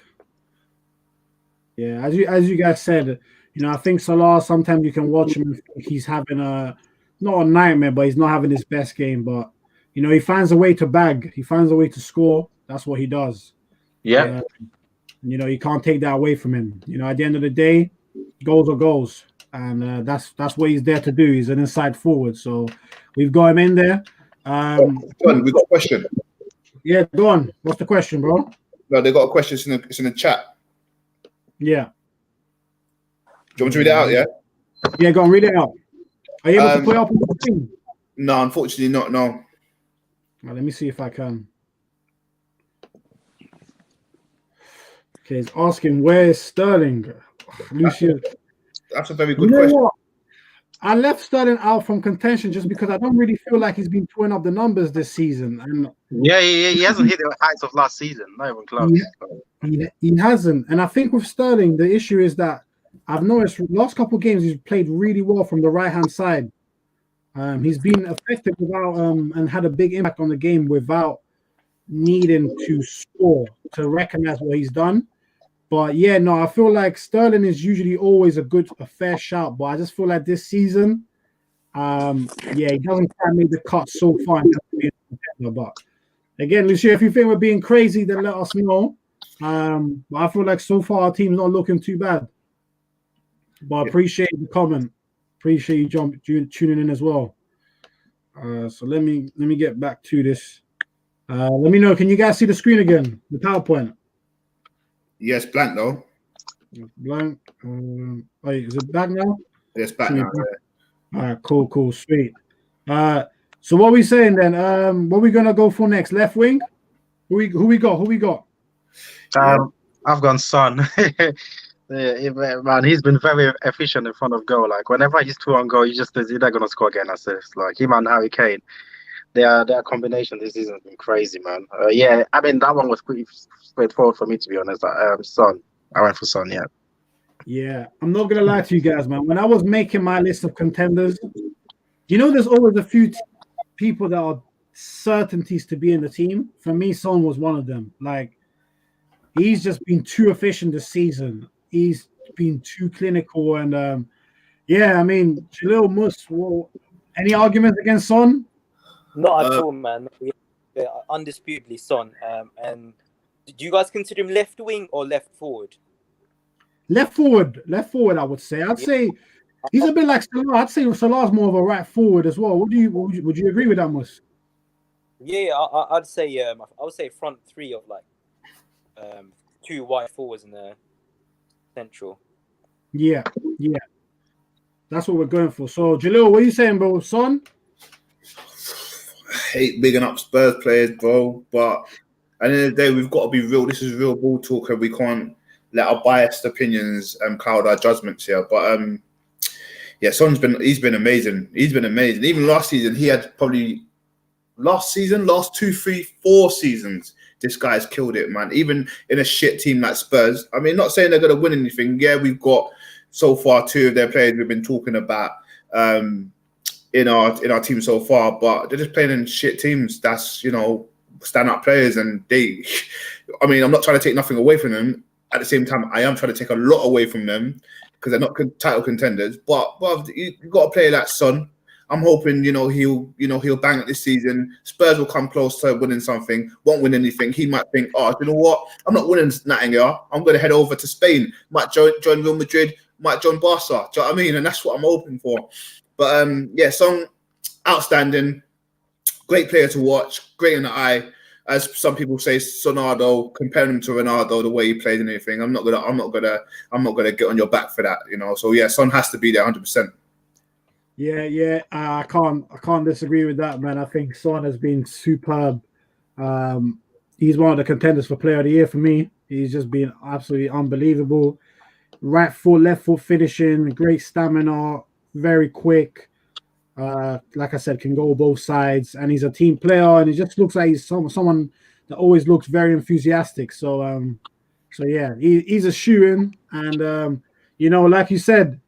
A: Yeah, as you guys said, I think Salah, sometimes you can watch him and think he's having not a nightmare, but he's not having his best game. But he finds a way to bag. He finds a way to score. That's what he does.
B: Yeah.
A: You can't take that away from him. At the end of the day, goals are goals, and that's what he's there to do. He's an inside forward, so we've got him in there.
C: John, we got a question.
A: Yeah, go on. What's the question, bro?
C: No, they got a question. It's in the chat.
A: Yeah.
C: Do you want me to read it out? Yeah.
A: Yeah, go on, read it out. Are you able to put it up on the screen?
C: No, unfortunately not. No.
A: Well, let me see if I can. Okay, it's asking where is Sterling, Lucia.
C: That's a very good question.
A: What? I left Sterling out from contention just because I don't really feel like he's been putting up the numbers this season. And
B: yeah, he hasn't hit the heights of last season. Not even close.
A: He hasn't. And I think with Sterling, the issue is that I've noticed last couple of games he's played really well from the right-hand side. He's been effective without and had a big impact on the game without needing to score to recognize what he's done. But yeah, no, I feel like Sterling is usually always a fair shout. But I just feel like this season, he doesn't quite make the cut so far. But again, Lucia, if you think we're being crazy, then let us know. But I feel like so far our team's not looking too bad. But I appreciate the comment. Appreciate you tuning in as well. So let me get back to this. Let me know. Can you guys see the screen again? The PowerPoint.
C: Yes, blank though.
A: Blank. Wait, is it back now?
C: Yes, back now. Yeah.
A: All right, cool, sweet. So what are we saying then? What are we gonna go for next? Left wing? Who we got?
B: I've gone Son. Yeah, man, he's been very efficient in front of goal. Like whenever he's two on goal, you just they're gonna score again. Assist. Like him and Harry Kane, their combination this season has been crazy, man. Yeah, I mean that one was pretty straightforward for me, to be honest. Son, I went for Son. Yeah.
A: Yeah, I'm not gonna lie to you guys, man. When I was making my list of contenders, there's always a few people that are certainties to be in the team. For me, Son was one of them. Like he's just been too efficient this season. He's been too clinical, and I mean, Jalil Mus. Well, any arguments against Son?
D: Not at all, man. Yeah, undisputedly Son. And do you guys consider him left wing or left forward?
A: Left forward. I would say. I'd say he's a bit like Salah. I'd say Salah's more of a right forward as well. Would you agree with that, Mus?
D: Yeah, I'd say I would say front three of like two wide forwards in the central.
A: Yeah. That's what we're going for. So, Jalil, what are you saying, bro? Son?
C: I hate bigging up Spurs players, bro. But at the end of the day, we've got to be real. This is real ball talk, and we can't let our biased opinions cloud our judgments here. But Son's been amazing. He's been amazing. Even last season, he had probably last 2, 3, 4 seasons. This guy's killed it, man. Even in a shit team like Spurs. I mean, not saying they're going to win anything. Yeah, we've got so far 2 of their players we've been talking about in our team so far, but they're just playing in shit teams. That's stand-up players, and I'm not trying to take nothing away from them. At the same time, I am trying to take a lot away from them because they're not title contenders. But you've got to play that Son. I'm hoping, he'll bang it this season. Spurs will come close to winning something, won't win anything. He might think, you know what? I'm not winning nothing here. I'm going to head over to Spain. Might join Real Madrid, might join Barca. Do you know what I mean? And that's what I'm hoping for. But, Son, outstanding. Great player to watch. Great in the eye. As some people say, Sonado, comparing him to Ronaldo, the way he plays and everything. I'm not gonna get on your back for that, So Son has to be there 100%.
A: Yeah. I can't disagree with that, man. I think Son has been superb. He's one of the contenders for Player of the Year for me. He's just been absolutely unbelievable. Right foot, left foot finishing, great stamina, very quick. Like I said, can go both sides, and he's a team player, and it just looks like he's someone that always looks very enthusiastic. So So yeah, he's a shoo-in, and like you said,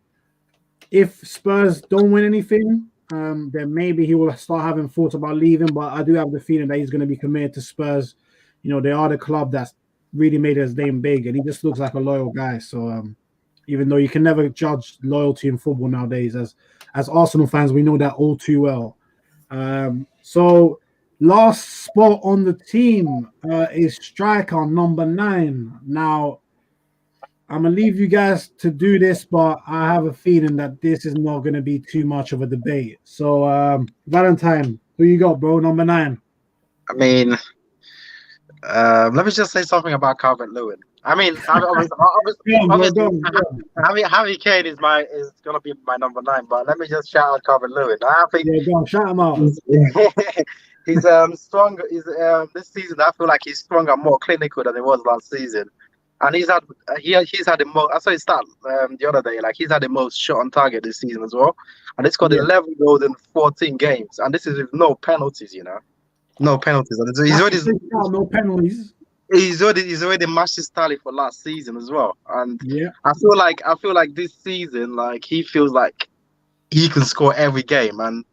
A: if Spurs don't win anything, then maybe he will start having thoughts about leaving. But I do have the feeling that he's going to be committed to Spurs. They are the club that's really made his name big, and he just looks like a loyal guy. So even though you can never judge loyalty in football nowadays, as Arsenal fans, we know that all too well. So last spot on the team is striker number 9. Now, I'm going to leave you guys to do this, but I have a feeling that this is not going to be too much of a debate. So, Valentine, who you got, bro? Number 9.
B: I mean, let me just say something about Calvert-Lewin. I mean, obviously, Harry Kane is gonna be my number 9, but let me just shout out Calvert-Lewin. I think
A: go on, shout him out.
B: He's stronger. This season, I feel like he's stronger, more clinical than he was last season, and he's had the most. I saw his stat the other day. Like, he's had the most shot on target this season as well, and he's got 11 goals in 14 games, and this is with no penalties. No penalties. And he's already
A: no penalties.
B: He's already matched his tally for last season as well, and
A: yeah,
B: I feel like this season, like, he feels like he can score every game, and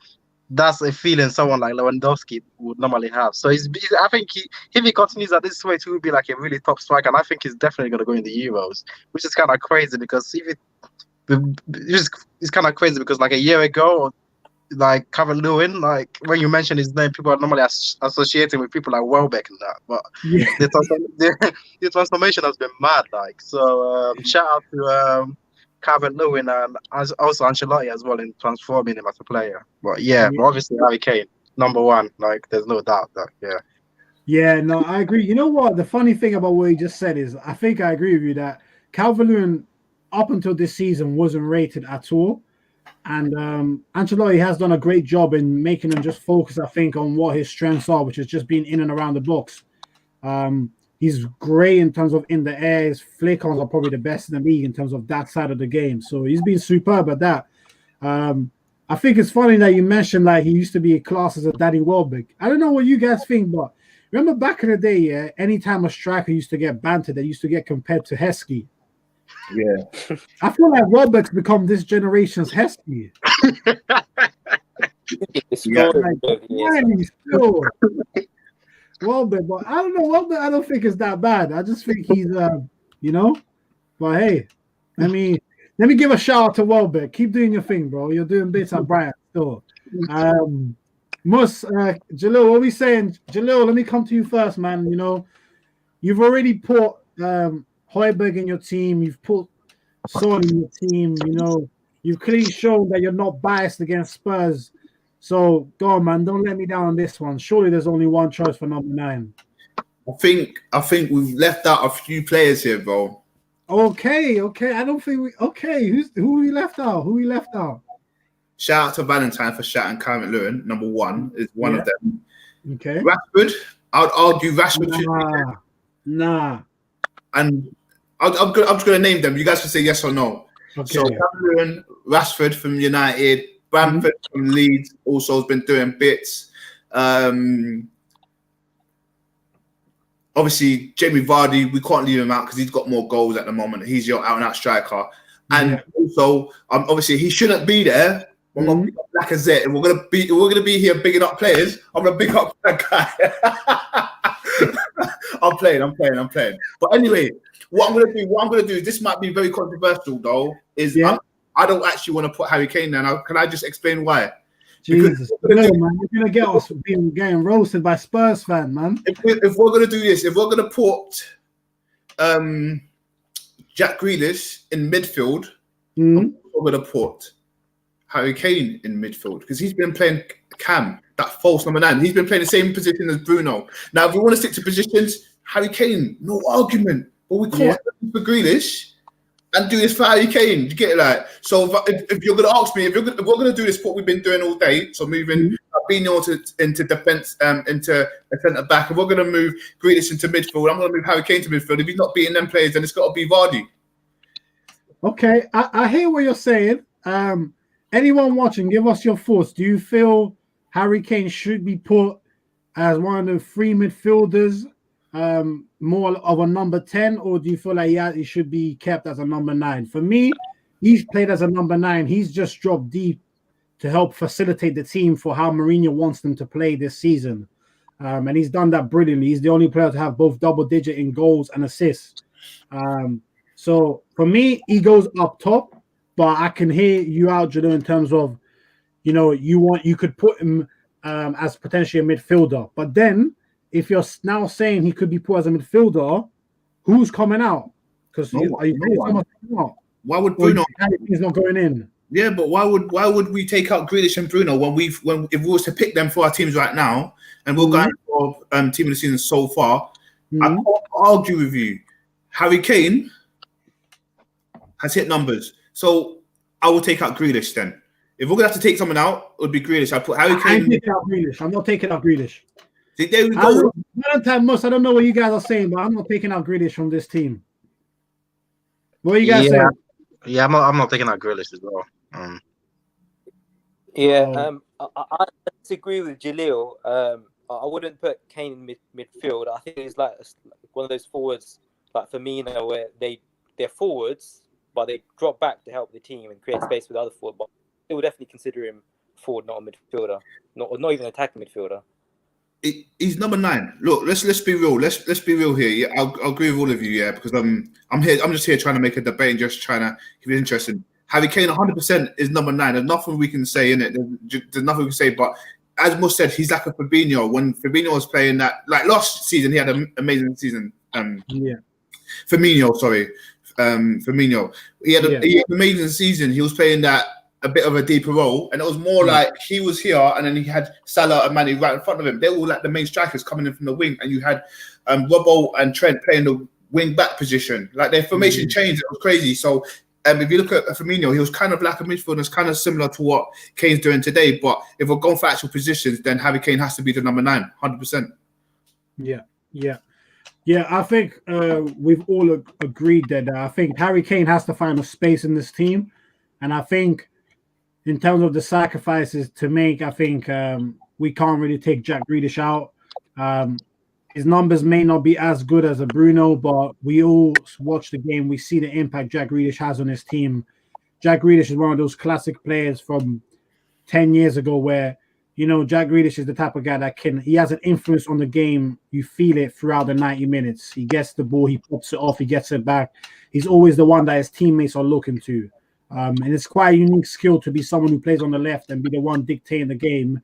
B: that's a feeling someone like Lewandowski would normally have. So I think if he continues at this rate, he will be like a really top striker, and I think he's definitely going to go in the Euros, which is kind of crazy because it's kind of crazy because like a year ago, like Calvert-Lewin, like when you mention his name, people are normally associating with people like Welbeck and that. But
A: yeah,
B: the transformation has been mad. Like, so shout out to Calvert-Lewin and also Ancelotti as well in transforming him as a player. But yeah, but obviously Harry Kane, number 1. Like, there's no doubt that
A: Yeah, no, I agree. You know what? The funny thing about what he just said is, I think I agree with you that Calvert-Lewin up until this season wasn't rated at all. And Ancelotti has done a great job in making him just focus, I think, on what his strengths are, which is just being in and around the box. He's great in terms of in the air. His flick-ons are probably the best in the league in terms of that side of the game. So he's been superb at that. I think it's funny that you mentioned like he used to be classed as a Danny Welbeck. I don't know what you guys think, but remember back in the day, yeah, anytime a striker used to get bantered, they used to get compared to Heskey.
C: Yeah,
A: I feel like Welbeck's become this generation's Heskey. Welbeck, but I don't know. Welbeck, I don't think it's that bad. I just think he's, But hey, let me give a shout out to Welbeck. Keep doing your thing, bro. You're doing bits at Brighton still. Jalil, what are we saying? Jalil, let me come to you first, man. You've already put Højbjerg in your team. You've put Son in your team. You've clearly shown that you're not biased against Spurs. So go on, man. Don't let me down on this one. Surely there's only one choice for number 9.
C: I think we've left out a few players here, bro.
A: Okay. I don't think we. Okay, who we left out? Who we left out?
C: Shout out to Valentine for shouting Calvert-Lewin. Number 1 is one of them.
A: Okay.
C: Rashford. I would argue Rashford.
A: Nah.
C: And I'm just going to name them. You guys can say yes or no.
A: Okay.
C: So Calvert-Lewin, Rashford from United, Bamford from Leeds also has been doing bits. Obviously, Jamie Vardy, we can't leave him out because he's got more goals at the moment. He's your out-and-out striker. And also, obviously, he shouldn't be there. I'm going to pick up Lacazette, and we're gonna be here bigging up players. I'm gonna big up that guy. I'm playing. But anyway, what I'm gonna do is, this might be very controversial though. I don't actually want to put Harry Kane there now. Can I just explain why?
A: Jesus, man, you're gonna get us getting roasted by Spurs fan, man.
C: If we're gonna do this, if we're gonna put Jack Grealish in midfield, we're gonna put Harry Kane in midfield because he's been playing Cam, that false number 9. He's been playing the same position as Bruno. Now, if we want to stick to positions, Harry Kane, no argument. But we can't for Grealish and do this for Harry Kane. You get it, like? So if you're going to ask me, if we're going to do this, what we've been doing all day, so moving Fabinho into defense, into a centre back, if we're going to move Grealish into midfield, I'm going to move Harry Kane to midfield. If he's not beating them players, then it's got to be Vardy.
A: Okay, I hear what you're saying. Anyone watching, give us your thoughts. Do you feel Harry Kane should be put as one of the 3 midfielders more of a number 10, or do you feel like he should be kept as a number 9? For me, he's played as a number 9. He's just dropped deep to help facilitate the team for how Mourinho wants them to play this season. And he's done that brilliantly. He's the only player to have both double-digit in goals and assists. So for me, he goes up top, but I can hear you out, Julio, in terms of, you could put him as potentially a midfielder. But then, if you're now saying he could be put as a midfielder, who's coming out? Because
C: no one. Why would Bruno?
A: He's not going in.
C: Yeah, but why would we take out Grealish and Bruno when if we was to pick them for our teams right now, and we're going for team of the season so far? I can't argue with you. Harry Kane has hit numbers, so I will take out Grealish then. If we're gonna have to take someone out, it would be Grealish. I put Harry Kane.
A: I'm not taking out Grealish.
C: See, there we go.
A: I don't know what you guys are saying, but I'm not taking out Grealish from this team. What are you guys saying?
B: Yeah, I'm not taking out Grealish as well.
D: I disagree with Jalil. I wouldn't put Kane in midfield. I think he's like one of those forwards like Firmino, where they're forwards, but they drop back to help the team and create space with other forwards. But they would definitely consider him forward, not a midfielder, not even attacking midfielder.
C: He's number 9. Look, let's be real. Let's be real here. Yeah, I'll agree with all of you. Yeah, because I'm here. I'm just here trying to make a debate and just trying to keep it interesting. Harry Kane 100% is number 9. There's nothing we can say in it. There's nothing we can say. But as Mus said, he's like a Fabinho. When Fabinho was playing that, like last season, he had an amazing season. Firmino, sorry. Firmino. He had an amazing season. He was playing that a bit of a deeper role, and it was more like he was here, and then he had Salah and Mane right in front of him. They were all like the main strikers coming in from the wing, and you had Robbo and Trent playing the wing back position. Like their formation changed. It was crazy. So if you look at Firmino, he was kind of like a midfielder. It's kind of similar to what Kane's doing today. But if we're going for actual positions, then Harry Kane has to be the number 9, 100%.
A: Yeah, I think we've all agreed that I think Harry Kane has to find a space in this team. And I think in terms of the sacrifices to make, I think we can't really take Jack Grealish out. His numbers may not be as good as a Bruno, but we all watch the game. We see the impact Jack Grealish has on his team. Jack Grealish is one of those classic players from 10 years ago where, Jack Grealish is the type of guy that he has an influence on the game. You feel it throughout the 90 minutes. He gets the ball, he pops it off, he gets it back. He's always the one that his teammates are looking to. And it's quite a unique skill to be someone who plays on the left and be the one dictating the game.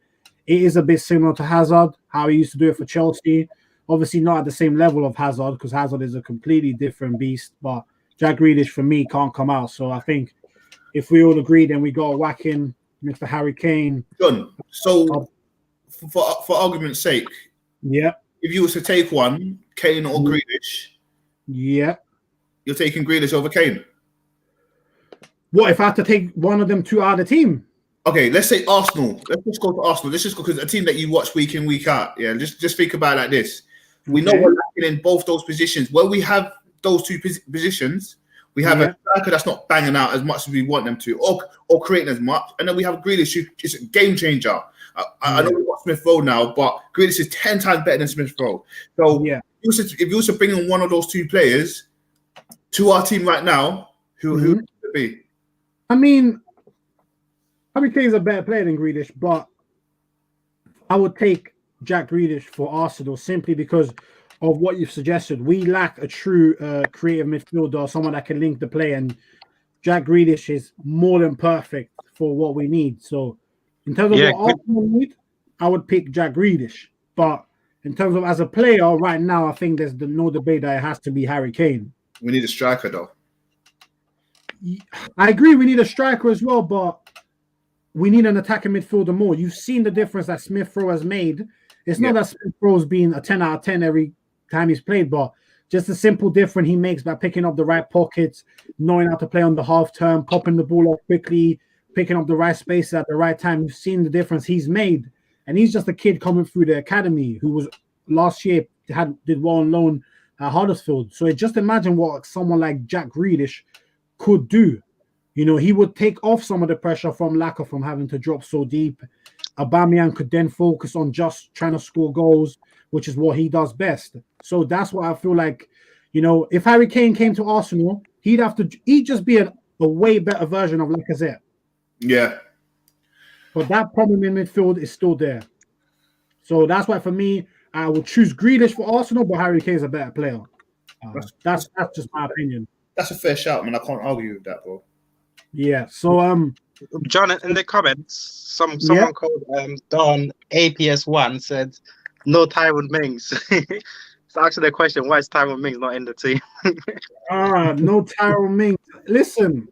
A: It is a bit similar to Hazard, how he used to do it for Chelsea. Obviously not at the same level of Hazard, because Hazard is a completely different beast. But Jack Grealish, for me, can't come out. So I think if we all agree, then we got to whack in Mr. Harry Kane.
C: Done. So for argument's sake, if you was to take one, Kane or Grealish, you're taking Grealish over Kane.
A: What if I had to take one of them two out of the team?
C: Okay, let's say Arsenal. Let's just go to Arsenal. Let's just go because a team that you watch week in, week out. Yeah, just think about it like this. We know we're lacking in both those positions. Where we have those two positions, we have a striker that's not banging out as much as we want them to, or creating as much. And then we have Grealish, who is a game changer. I know we got Smith Rowe now, but Grealish is 10 times better than Smith Rowe. So if you also bring in one of those two players to our team right now, who would it be?
A: I mean, Harry Kane is a better player than Grealish, but I would take Jack Grealish for Arsenal simply because of what you've suggested. We lack a true creative midfielder, someone that can link the play, and Jack Grealish is more than perfect for what we need. So in terms of what Arsenal need, I would pick Jack Grealish. But in terms of as a player right now, I think there's no debate that it has to be Harry Kane.
C: We need a striker, though.
A: I agree we need a striker as well, but we need an attacking midfielder more. You've seen the difference that Smith Rowe has made. It's not that Smith Rowe's been a 10 out of 10 every time he's played, but just the simple difference he makes by picking up the right pockets, knowing how to play on the half turn, popping the ball off quickly, picking up the right space at the right time. You've seen the difference he's made. And he's just a kid coming through the academy who was last year did well on loan at Huddersfield. So just imagine what someone like Jack Grealish could do. He would take off some of the pressure from Laka from having to drop so deep. Aubameyang could then focus on just trying to score goals, which is what he does best. So that's what I feel like, if Harry Kane came to Arsenal, he'd just be a way better version of Lacazette.
C: Yeah.
A: But that problem in midfield is still there. So that's why for me, I would choose Grealish for Arsenal, but Harry Kane is a better player. That's just my opinion.
C: That's a fair shout, man. I can't argue with that, bro.
A: Yeah. So
B: John, in the comments, someone called Don APS1 said no Tyrone Mings. It's actually a question: why is Tyrone Mings not in the team?
A: No Tyrone Mings. Listen,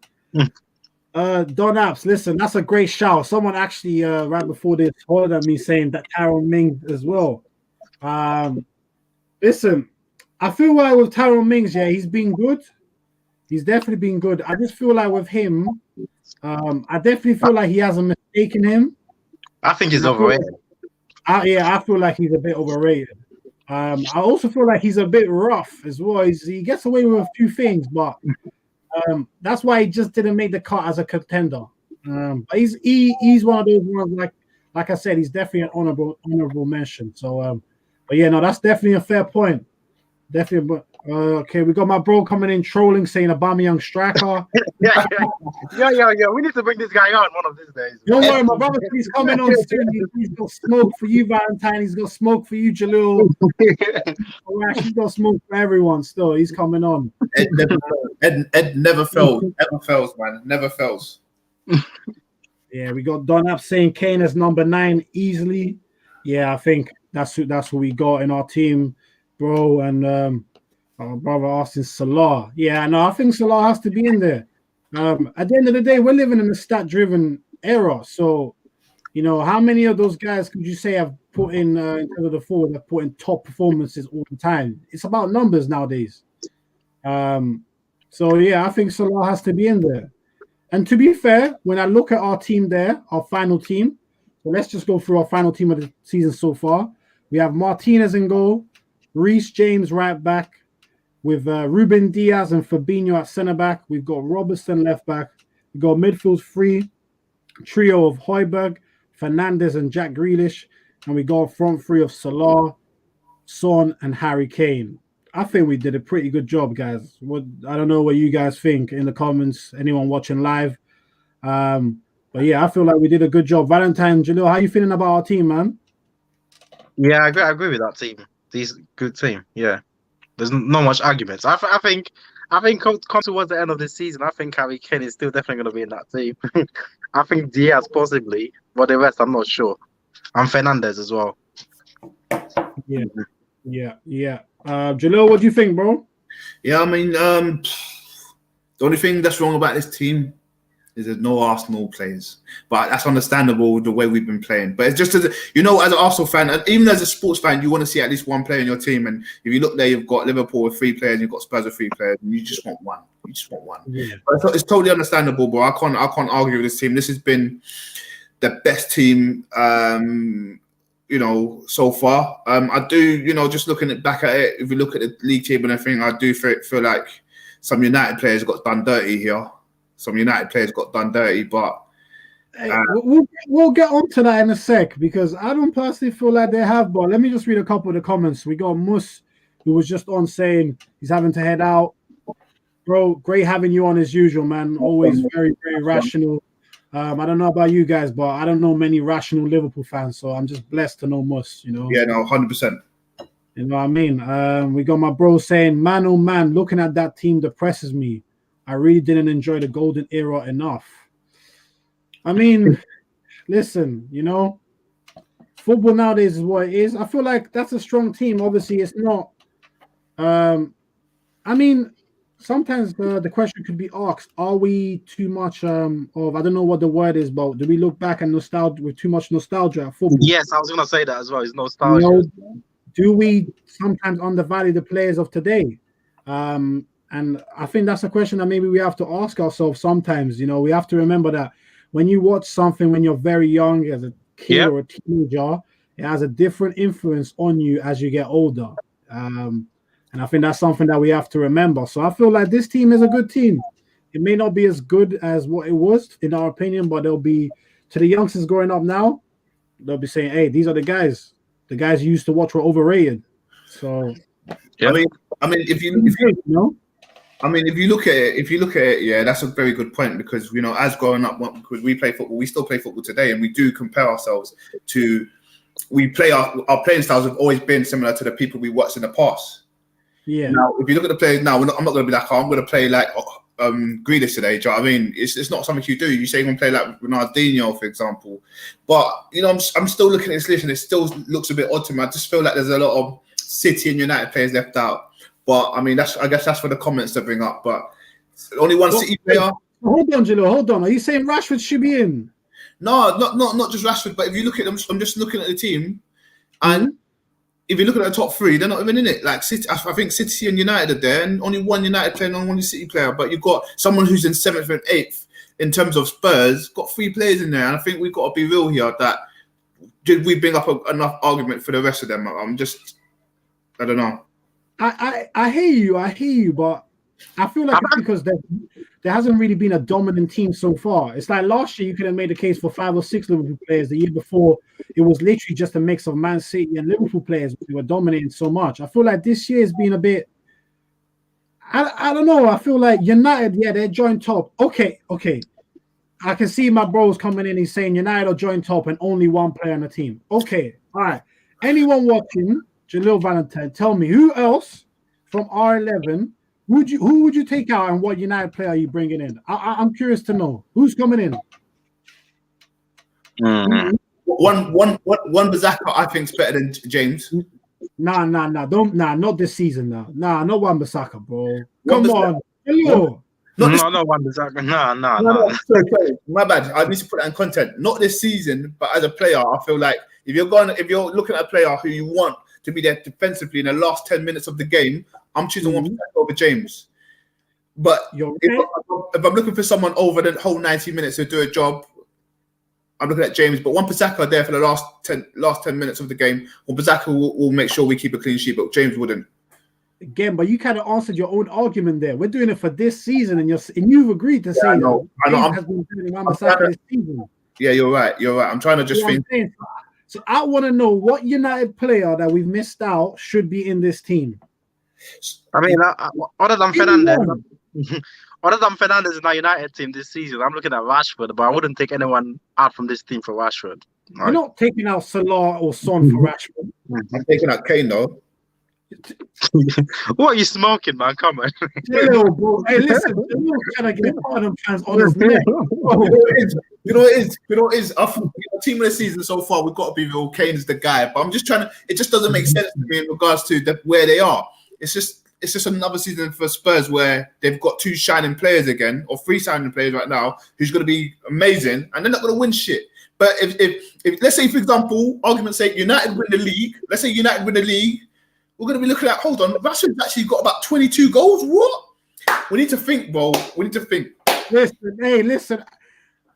A: Don Apps. Listen, that's a great shout. Someone actually right before this ordered me saying that Tyrone Mings as well. Listen, I feel like with Tyrone Mings, yeah, he's been good. He's definitely been good. I just feel like with him, I definitely feel like he has a mistake in him.
B: I think he's overrated.
A: I feel like he's a bit overrated. I also feel like he's a bit rough as well. He gets away with a few things, but that's why he just didn't make the cut as a contender. But he's one of those ones, like I said, he's definitely an honorable mention. So, but yeah, no, that's definitely a fair point. Definitely, but okay, we got my bro coming in trolling, saying Aubameyang striker.
B: Yeah. We need to bring this guy on one of these days.
A: Don't worry, my brother, he's coming on soon. He's got smoke for you, Valentine. He's got smoke for you, Julio. He's got smoke for everyone. Still, he's coming on.
C: Ed never fails. Never fails, man. Never fails.
A: Yeah, we got Don App saying Kane is number 9 easily. Yeah, I think that's what we got in our team, bro. And our brother Austin Salah. Yeah, no, I think Salah has to be in there. At the end of the day, we're living in a stat-driven era. So, how many of those guys could you say have put in terms of the forward, have put in top performances all the time? It's about numbers nowadays. So yeah, I think Salah has to be in there. And to be fair, when I look at our team there, our final team, so let's just go through our final team of the season so far. We have Martinez in goal, Reece James right back, with Ruben Diaz and Fabinho at centre back. We've got Robertson left back. We've got midfield trio of Højbjerg, Fernandes, and Jack Grealish. And we got a front three of Salah, Son, and Harry Kane. I think we did a pretty good job, guys. I don't know what you guys think in the comments, anyone watching live. But yeah, I feel like we did a good job. Valentine, Julio, how you feeling about our team, man?
B: Yeah, I agree with that team. This good team, yeah. There's not much arguments. I think come towards the end of the season, I think Harry Kane is still definitely going to be in that team. I think Diaz possibly, but the rest I'm not sure. And Fernandes as well.
A: Yeah. Julio, what do you think, bro?
C: Yeah, I mean, the only thing that's wrong about this team is there's no Arsenal players, but that's understandable with the way we've been playing. But it's just as an Arsenal fan, and even as a sports fan, you want to see at least one player in your team. And if you look there, you've got Liverpool with 3 players, you've got Spurs with 3 players, and you just want one.
A: Yeah.
C: But it's totally understandable, bro. I can't argue with this team. This has been the best team, so far. I do, just looking back at it, if you look at the league table and everything, I do feel like some United players got done dirty here. But
A: we'll get onto that in a sec, because I don't personally feel like they have. But let me just read a couple of the comments. We got Mus, who was just on saying he's having to head out. Bro, great having you on as usual, man. Always very, very rational. I don't know about you guys, but I don't know many rational Liverpool fans, so I'm just blessed to know Mus,
C: Yeah, no, 100%.
A: You know what I mean? We got my bro saying, man, oh man, looking at that team depresses me. I really didn't enjoy the golden era enough. I mean, listen, football nowadays is what it is. I feel like that's a strong team. Obviously, it's not. Sometimes the question could be asked: are we too much of? I don't know what the word is, but do we look back and nostalgia with too much nostalgia at football?
B: Yes, I was gonna say that as well. It's nostalgia.
A: Do we sometimes undervalue the players of today? And I think that's a question that maybe we have to ask ourselves sometimes. We have to remember that when you watch something when you're very young, as a kid or a teenager, it has a different influence on you as you get older. And I think that's something that we have to remember. So I feel like this team is a good team. It may not be as good as what it was, in our opinion, but they'll be, to the youngsters growing up now, they'll be saying, "Hey, these are the guys. The guys you used to watch were overrated." So,
B: Yeah.
C: I mean, if you look at it, yeah, that's a very good point because as growing up, because we play football, we still play football today, and we do compare ourselves to. We play our playing styles have always been similar to the people we watched in the past.
A: yeah.
C: Now, if you look at the players now, I'm not going to be like, I'm going to play like Grealish today. Do you know what I mean? It's not something you do. You say you're going to play like Ronaldinho, for example. But I'm still looking at this list, and it still looks a bit odd to me. I just feel like there's a lot of City and United players left out. But I mean, I guess that's for the comments to bring up. But only one City player.
A: Hold on, Julio. Hold on. Are you saying Rashford should be in?
C: No, not just Rashford. But if you look at them, I'm just looking at the team, and if you look at the top three, they're not even in it. Like City, I think City and United are there, and only one United player, and only City player. But you've got someone who's in 7th and 8th in terms of Spurs. Got 3 players in there, and I think we've got to be real here. That did we bring up enough argument for the rest of them? I don't know.
A: I hear you, but I feel like it's because there hasn't really been a dominant team so far. It's like last year you could have made a case for 5 or 6 Liverpool players. The year before, it was literally just a mix of Man City and Liverpool players who were dominating so much. I feel like this year has been a bit. I don't know. I feel like United, they're joint top. Okay. I can see my bros coming in. He's saying United are joint top and only one player on the team. Okay, all right. Anyone watching? Julio Valentine, tell me who else from R11 who would you take out and what United player are you bringing in? I'm curious to know who's coming in.
C: One Bazaka I think is better than James.
A: Nah, not this season now. Nah, not Wan-Bissaka, bro. Come on, Julio.
B: No, Wan-Bissaka. No.
C: Sorry, my bad. I need to put that in content. Not this season, but as a player, I feel like if you're looking at a player who you want to be there defensively in the last 10 minutes of the game, I'm choosing one over James. But if I'm looking for someone over the whole 90 minutes to do a job, I'm looking at James. But Wan-Bissaka there for the last 10 minutes of the game. Wan-Bissaka will make sure we keep a clean sheet, but James wouldn't.
A: Again, but you kind of answered your own argument there. We're doing it for this season, and you've agreed to say
C: I know.
A: Has been doing Wan-Bissaka this season.
C: Yeah, you're right. I'm trying to just think.
A: So I want to know what United player that we've missed out should be in this team.
B: I mean, other than Fernandes in our United team this season, I'm looking at Rashford, but I wouldn't take anyone out from this team for Rashford.
A: You're not taking out Salah or Son for Rashford.
C: I'm taking out Kane though.
B: What are you smoking, man? Come on.
A: Yo, bro. Hey, listen, you're trying to get Tottenham fans on his neck.
C: You know what it is? Team of the season so far, we've got to be real. Kane's the guy, but I'm just trying to. It just doesn't make sense to me in regards to where they are. It's just another season for Spurs where they've got 2 shining players again, or 3 shining players right now, who's going to be amazing, and they're not going to win shit. But if let's say, for example, argument's sake, United win the league. Let's say United win the league. We're going to be looking at, hold on, Rashford's actually got about 22 goals. What? We need to think, bro. We need to think.
A: Listen.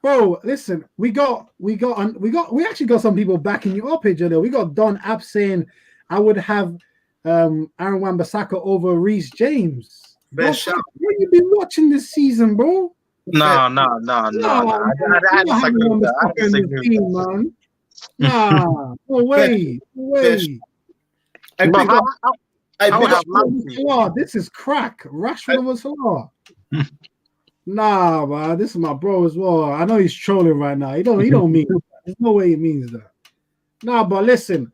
A: Bro, listen. We actually got some people backing you up here, Jalil. We got Don App saying I would have Aaron Wan-Bissaka over Reece James.
C: Best shot.
A: What you been watching this season, bro?
B: No. I disagree with that.
A: Nah, no way. This is crack. Rashford over Salah. Nah, man, this is my bro as well. I know he's trolling right now. He don't mean that. There's no way he means that. Nah, but listen,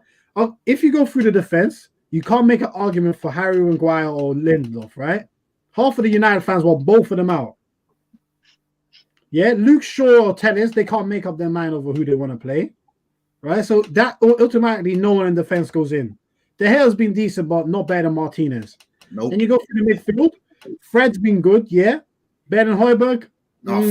A: if you go through the defense, you can't make an argument for Harry Maguire or Lindelof, right? Half of the United fans want both of them out. Yeah, Luke Shaw or Telles, they can't make up their mind over who they want to play, right? So that automatically no one in defense goes in. De Gea's been decent, but not better than Martinez.
C: Nope.
A: Then you go through the midfield. Fred's been good, yeah. Better than Højbjerg?
C: No,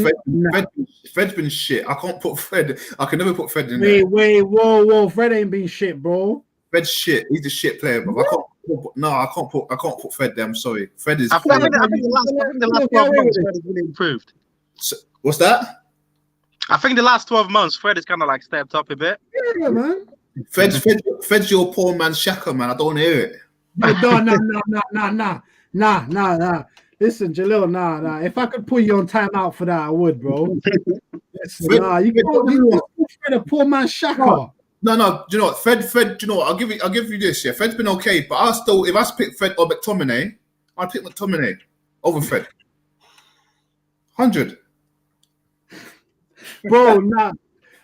C: Fred's been shit. I can't put Fred. I can never put Fred in
A: there.
C: there.
A: Wait, whoa. Fred ain't been shit, bro.
C: Fred's shit. He's a shit player, bro. I can't put Fred there. I'm sorry. Fred is.
B: I think the last 12 months Fred has really improved.
C: So, what's that?
B: I think the last 12 months Fred has kind of like stepped up a bit.
A: Yeah, man.
C: Fred's your poor man's Shaka, man. I don't want to hear it.
A: Nah. Listen, Jalil, nah. If I could put you on timeout for that, I would, bro. Listen, you can't Fred a poor man's Shaka.
C: No. Do you know what? Fred. Do you know what? I'll give you this. Yeah, Fred's been okay, but I still, if I pick Fred or McTominay, I'd pick McTominay over Fred. 100.
A: Bro, nah.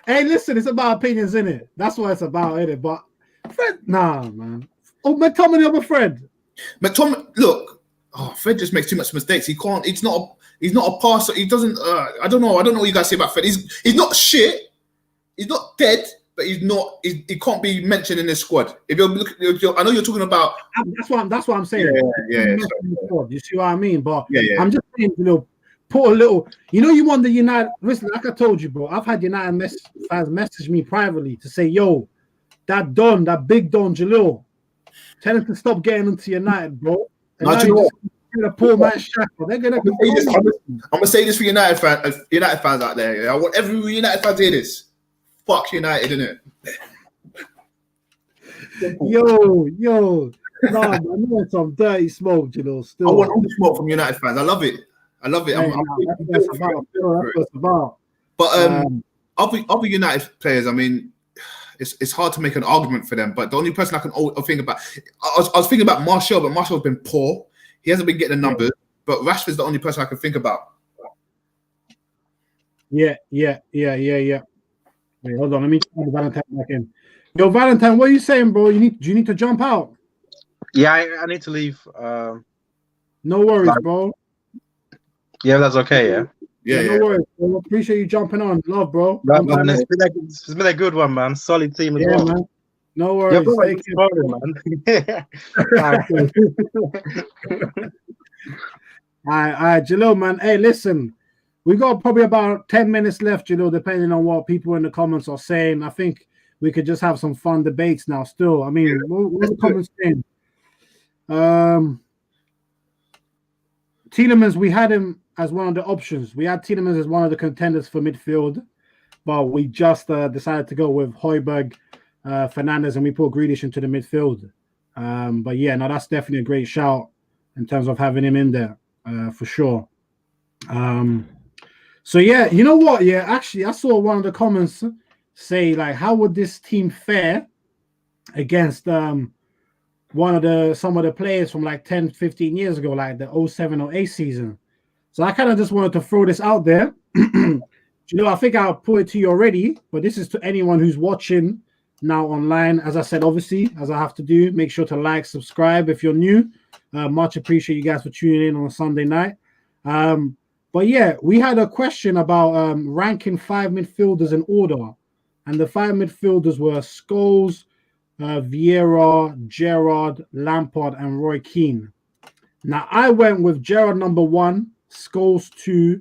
A: Hey, listen, it's about opinions, innit? That's what it's about, innit? But Fred, nah, man. Oh, McTominay over Fred.
C: McTominay, look. Oh, Fred just makes too much mistakes. He can't. He's not a passer. He doesn't. I don't know. I don't know what you guys say about Fred. He's not shit. He's not dead, but he's not. He can't be mentioned in this squad. If you're looking, I know you're talking about.
A: That's what I'm saying.
C: Yeah.
A: You see what I mean? But
C: yeah.
A: I'm just saying, put a little. You want the United. Listen, like I told you, bro. I've had United fans message me privately to say, "Yo, that big Don Jalil, tell him to stop getting into United, bro." And
C: now, you know
A: gonna pull my shackle. They're gonna.
C: I'm gonna say this for United fans out there. Yeah? I want every United fan to hear this. Fuck United, innit?
A: Yo, nah, I know some dirty smoke, still.
C: I want all the smoke from United fans. I love it. Hey,
A: that's what it's about.
C: But other United players, I mean, it's hard to make an argument for them. But the only person I can think about, I was thinking about Martial, but Martial's been poor. He hasn't been getting the numbers. But Rashford's the only person I can think about.
A: Yeah. Wait, hold on. Let me turn the Valentine back in. Yo, Valentine, what are you saying, bro? Do you need to jump out?
B: Yeah, I need to leave.
A: No worries, bro.
B: Yeah, that's okay.
A: Yeah. No worries, bro. Appreciate you jumping on. Love, bro.
B: It's been a good one, man. Solid team as well.
A: Man. No worries.
B: Man.
A: All right, Jalil, man. Hey, listen. We got probably about 10 minutes left, depending on what people in the comments are saying. I think we could just have some fun debates now still. I mean, what are the comments saying? Tielemans, we had him as one of the options. We had Tielemans as one of the contenders for midfield, but we just decided to go with Højbjerg, Fernandes, and we put Grealish into the midfield. But yeah, no, that's definitely a great shout in terms of having him in there for sure. So yeah, you know what? Yeah, actually, I saw one of the comments say like, how would this team fare against some of the players from like 10, 15 years ago, like the 07-08 season? So I kind of just wanted to throw this out there. I think I'll put it to you already, but this is to anyone who's watching now online. As I said, obviously, as I have to do, make sure to like, subscribe if you're new. Much appreciate you guys for tuning in on a Sunday night. But yeah, we had a question about ranking 5 midfielders in order. And the 5 midfielders were Scholes, Vieira, Gerrard, Lampard, and Roy Keane. Now, I went with Gerrard number 1, Scholes 2,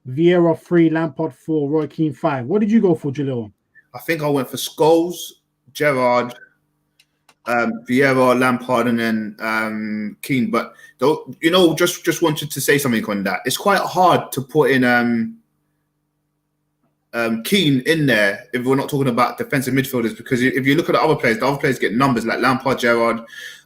A: Vieira 3, Lampard 4, Roy Keane 5. What did you go for, Jalil?
C: I think I went for Scholes, Gerrard, Vieira, Lampard, and then Keane. But just wanted to say something on that. It's quite hard to put in Keane in there if we're not talking about defensive midfielders, because if you look at the other players get numbers like Lampard, Gerrard.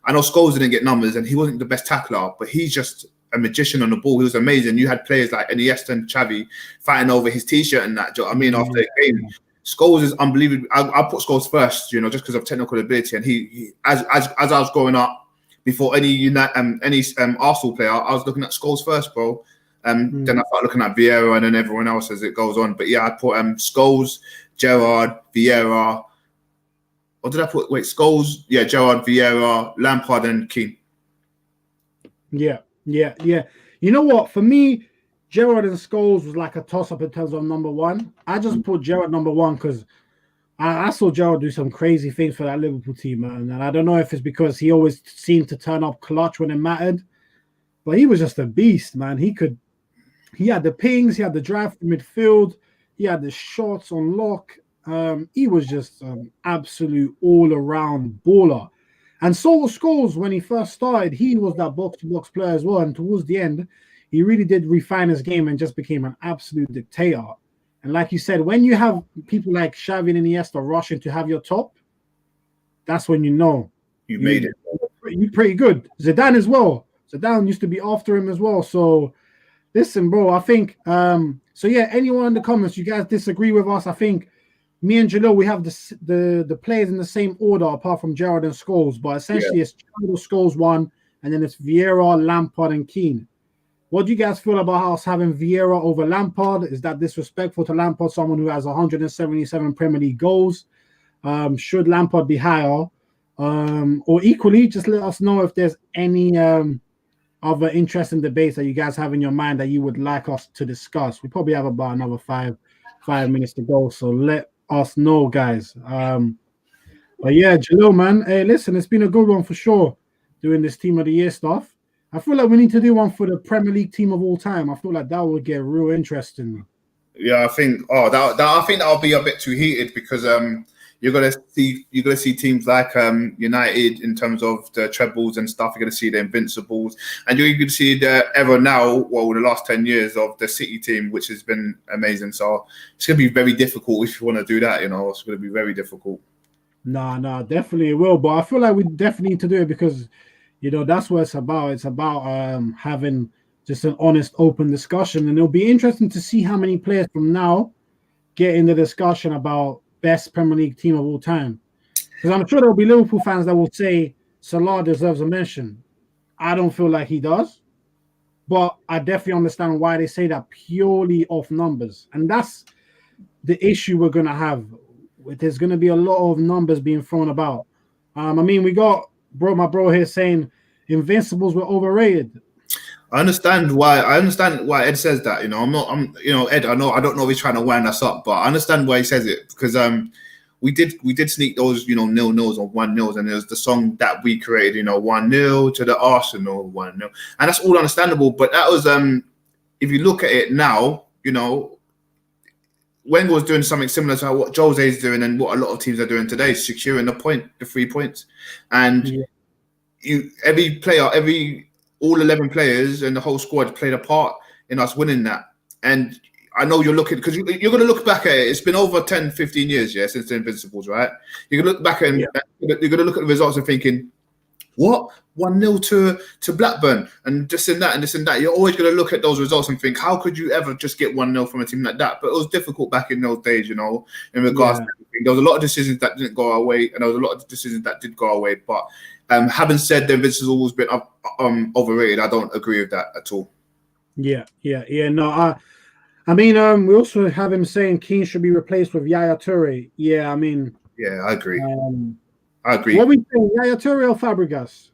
C: I know Scholes didn't get numbers, and he wasn't the best tackler, but he's just a magician on the ball. He was amazing. You had players like Iniesta and Xavi fighting over his t-shirt and that. Do you know what I mean? After the game. Scholes is unbelievable. I put Scholes first, just because of technical ability. And he as I was growing up, before any Arsenal player, I was looking at Scholes first, bro. Then I started looking at Vieira and then everyone else as it goes on. But yeah, I put Scholes, Gerrard, Vieira. Or did I put Scholes? Yeah, Gerrard, Vieira, Lampard, and Keane. Yeah.
A: You know what? For me, Gerrard and Scholes was like a toss-up in terms of number 1. I just put Gerrard number 1 because I saw Gerrard do some crazy things for that Liverpool team, man. And I don't know if it's because he always seemed to turn up clutch when it mattered, but he was just a beast, man. He had the pings, he had the drive to midfield, he had the shots on lock. He was just an absolute all-around baller. And so was Scholes when he first started. He was that box-to-box player as well. And towards the end, he really did refine his game and just became an absolute dictator. And like you said, when you have people like Xavi and Iniesta rushing to have your top, that's when you know
C: you made it.
A: You're pretty good. Zidane as well. Zidane used to be after him as well. So listen, bro, I think so yeah, anyone in the comments, you guys disagree with us? I think me and Jalil, we have the players in the same order apart from Gerrard and Scholes, but essentially it's Gerrard, Scholes 1, and then it's Vieira, Lampard, and Keane. What do you guys feel about us having Vieira over Lampard? Is that disrespectful to Lampard, someone who has 177 Premier League goals? Should Lampard be higher? Or equally, just let us know if there's any other interesting debates that you guys have in your mind that you would like us to discuss. We probably have about another five minutes to go, so let us know, guys. But yeah, Jalil, man, hey, listen, it's been a good one for sure doing this Team of the Year stuff. I feel like we need to do one for the Premier League team of all time. I feel like that would get real interesting.
C: Yeah, I think I think that'll be a bit too heated because you're gonna see teams like United in terms of the trebles and stuff. You're gonna see the Invincibles, and you're gonna see the the last 10 years of the City team, which has been amazing. So it's gonna be very difficult if you want to do that. It's gonna be very difficult.
A: Nah, definitely it will. But I feel like we definitely need to do it because that's what it's about. It's about having just an honest, open discussion, and it'll be interesting to see how many players from now get in the discussion about best Premier League team of all time. Because I'm sure there'll be Liverpool fans that will say Salah deserves a mention. I don't feel like he does, but I definitely understand why they say that purely off numbers, and that's the issue we're gonna have. There's gonna be a lot of numbers being thrown about. We got my bro here saying Invincibles were overrated.
C: I understand why Ed says that. Ed. I don't know if he's trying to wind us up, but I understand why he says it because we did sneak those 0-0s or 1-0s, and there's the song that we created, 1-0 to the Arsenal 1-0, and that's all understandable. But that was if you look at it now, Wenger was doing something similar to what Jose is doing and what a lot of teams are doing today, securing the 3 points. And all 11 players and the whole squad played a part in us winning that. And I know you're looking, because you're going to look back at it. It's been over 10, 15 years, since the Invincibles, right? You're going to look back and you're going to look at the results and thinking, what? 1-0 to Blackburn and this and that and this and that. You're always going to look at those results and think, how could you ever just get 1-0 from a team like that? But it was difficult back in those days, in regards to everything. There was a lot of decisions that didn't go our way, and there was a lot of decisions that did go our way. But having said the Invincibles been overrated, I don't agree with that at all.
A: Yeah. No, we also have him saying Keane should be replaced with Yaya Toure. Yeah,
C: I agree. I agree.
A: What we think, Yaya Toure or Fabregas?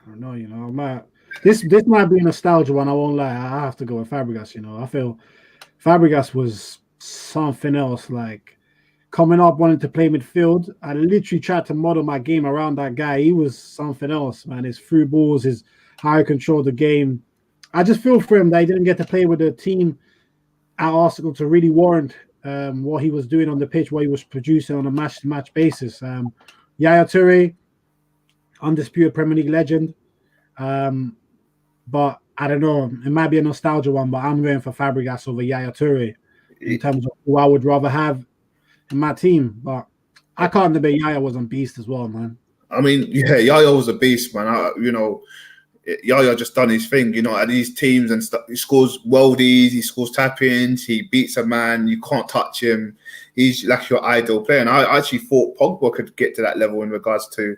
A: I don't know. This might be a nostalgia one. I won't lie. I have to go with Fabregas. I feel Fabregas was something else. Like coming up, wanting to play midfield, I literally tried to model my game around that guy. He was something else, man. His through balls, his how he controlled the game. I just feel for him that he didn't get to play with the team at Arsenal to really warrant what he was doing on the pitch, what he was producing on a match-to-match basis. Yaya Toure, undisputed Premier League legend. But I don't know. It might be a nostalgia one, but I'm going for Fabregas over Yaya Toure in terms of who I would rather have in my team. But I can't debate Yaya was a beast as well, man.
C: Yaya was a beast, man. Yaya just done his thing, at these teams and stuff. He scores worldies, he scores tap-ins, he beats a man, you can't touch him. He's like your ideal player. And I actually thought Pogba could get to that level in regards to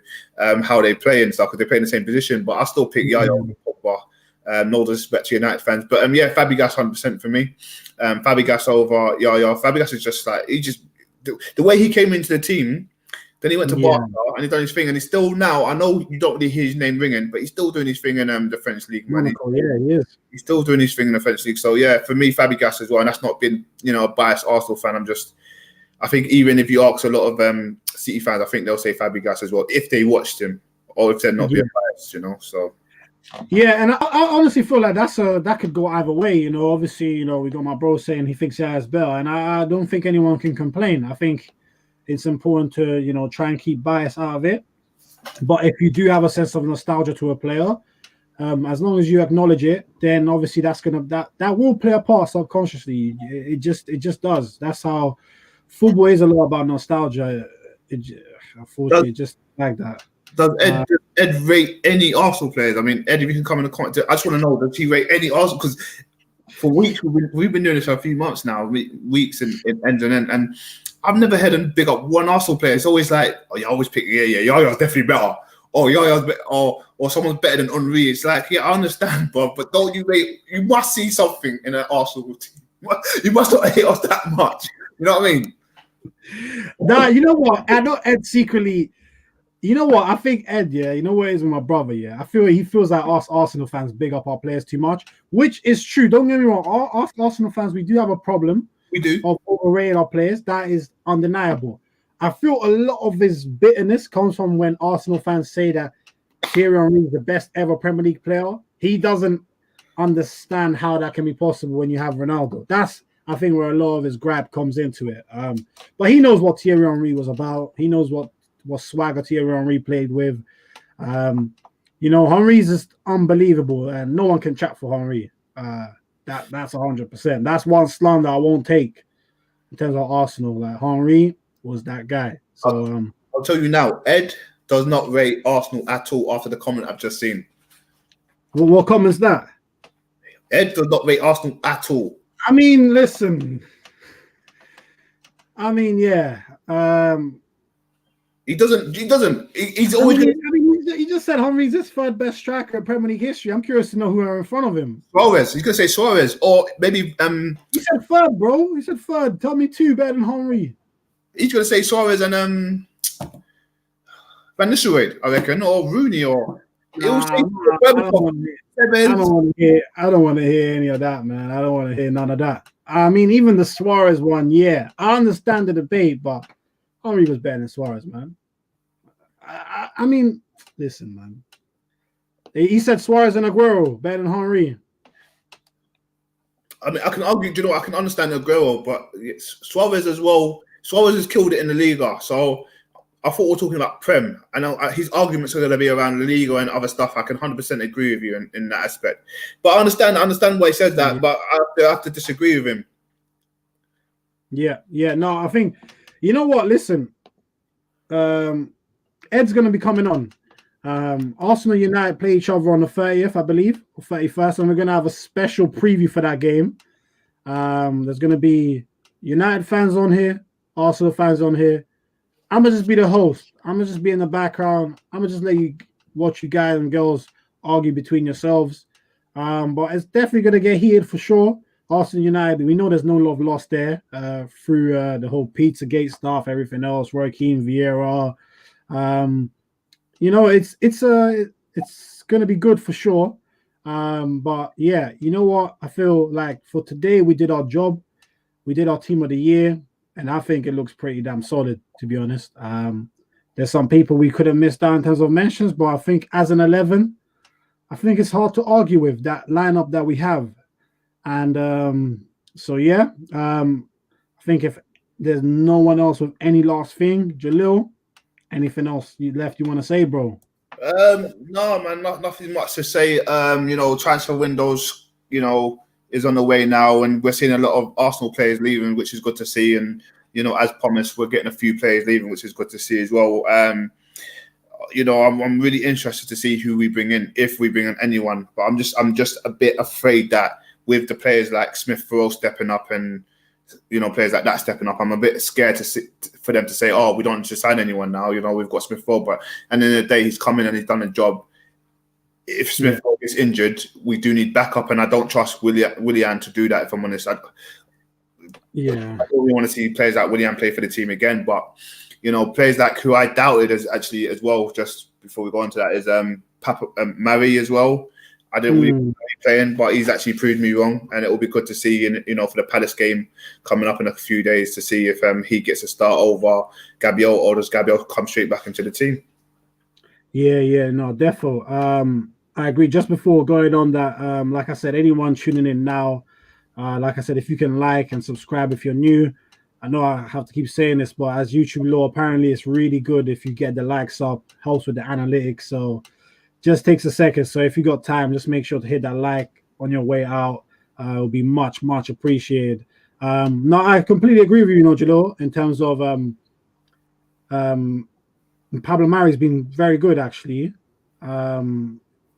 C: how they play and stuff, because they play in the same position. But I still pick Yaya over Pogba. No disrespect to United fans. But Fabregas 100% for me. Fabregas over Yaya. Fabregas is just like, the way he came into the team. Then he went to Barca and he's done his thing, and he's still now. I know you don't really hear his name ringing, but he's still doing his thing in the French league, man.
A: He is.
C: He's still doing his thing in the French league. So for me, Fabregas as well. And that's not been a biased Arsenal fan. I think even if you ask a lot of City fans, I think they'll say Fabregas as well if they watched him or if they're not being biased. So.
A: Yeah, and I honestly feel like that could go either way. Obviously, we got my bro saying he thinks Yaya's better, and I don't think anyone can complain. I think it's important to, try and keep bias out of it. But if you do have a sense of nostalgia to a player, as long as you acknowledge it, then obviously that will play a part subconsciously. It just does. That's how football is a lot about nostalgia. Unfortunately, just like that.
C: Does Ed rate any Arsenal players? Ed, if you can come in the comment, I just want to know, does he rate any Arsenal? Because for weeks. We've been doing this for a few months now, weeks and ends and end. And I've never heard him big up one Arsenal player. It's always like, oh, you always pick, Yaya's definitely better. Oh, Yaya's better, or someone's better than Henry. It's like, yeah, I understand, bro, but don't you rate? You must see something in an Arsenal team. You must not hate us that much. You know what I mean?
A: Nah, you know what? I know Ed secretly. You know what? I think Ed, you know what it is with my brother, I feel he feels like us Arsenal fans big up our players too much, which is true. Don't get me wrong. Us Arsenal fans, we do have a problem.
C: We do.
A: Of overrating our players. That is undeniable. I feel a lot of his bitterness comes from when Arsenal fans say that Thierry Henry is the best ever Premier League player. He doesn't understand how that can be possible when you have Ronaldo. That's, I think, where a lot of his grab comes into it. But he knows what Thierry Henry was about. He knows what swagger Thierry Henry played with. Henry's just unbelievable, and no one can chat for Henry. That's 100%. That's one slander I won't take in terms of Arsenal. Like, Henry was that guy. So
C: I'll tell you now, Ed does not rate Arsenal at all after the comment I've just seen.
A: Well, what comment's that?
C: Ed does not rate Arsenal at all.
A: I mean, listen. I mean, yeah.
C: He doesn't. He's always.
A: He just said Henry's his third best striker in Premier League history. I'm curious to know who are in front of him.
C: Suarez. He's gonna say Suarez, or maybe.
A: He said third, bro. He said third. Tell me two better than Henry.
C: He's gonna say Suarez and Van Nistelrooy, I reckon, or Rooney, or.
A: I don't want to hear any of that, man. I don't want to hear none of that. I mean, even the Suarez one, I understand the debate, but Henry was better than Suarez, man. I mean, listen, man. He said Suarez and Aguero better than Henry.
C: I mean, I can argue. I can understand Aguero, but Suarez as well. Suarez has killed it in the Liga, so I thought we were talking about Prem, and his arguments are going to be around La Liga and other stuff. I can 100% agree with you in that aspect. But I understand why he says that, but I have to disagree with him.
A: Yeah. No, I think, you know what? Listen, Ed's going to be coming on. Arsenal United play each other on the 30th, I believe, or 31st, and we're going to have a special preview for that game. There's going to be United fans on here, Arsenal fans on here. I'm going to just be the host. I'm going to just be in the background. I'm going to just let you watch you guys and girls argue between yourselves. But it's definitely going to get heated for sure. Arsenal United, we know there's no love lost there through the whole Pizzagate stuff, everything else, Roy Keane, Vieira. It's going to be good for sure. But yeah, you know what? I feel like for today, we did our job. We did our team of the year. And I think it looks pretty damn solid, to be honest. There's some people we could have missed out in terms of mentions, but I think as an 11, I think it's hard to argue with that lineup that we have. And I think if there's no one else with any last thing, Jalil, anything else you want to say, bro?
C: No, man, nothing much to say. Transfer windows, is on the way now, and we're seeing a lot of Arsenal players leaving, which is good to see. And as promised, we're getting a few players leaving, which is good to see as well. I'm really interested to see who we bring in, if we bring in anyone. But I'm just a bit afraid that with the players like Smith Rowe stepping up and players like that stepping up, I'm a bit scared for them to say, "Oh, we don't need to sign anyone now." We've got Smith Rowe, but at the end of the day, he's come in and he's done a job. If Smith is injured, we do need backup, and I don't trust Willian to do that. If I'm honest, I really want to see players like Willian play for the team again. But players like who I doubted as well. Just before we go into that, is Murray as well. I didn't really want him playing, but he's actually proved me wrong, and it will be good to see for the Palace game coming up in a few days to see if he gets a start over Gabriel, or does Gabriel come straight back into the team.
A: No, defo. I agree. Just before going on that, like I said, anyone tuning in now, like I said, if you can like and subscribe if you're new. I know I have to keep saying this, but as YouTube law, apparently it's really good if you get the likes up, helps with the analytics. So just takes a second. So if you got time, just make sure to hit that like on your way out. It'll be much, much appreciated. No, I completely agree with you, Jalil, in terms of Pablo Mari's been very good, actually.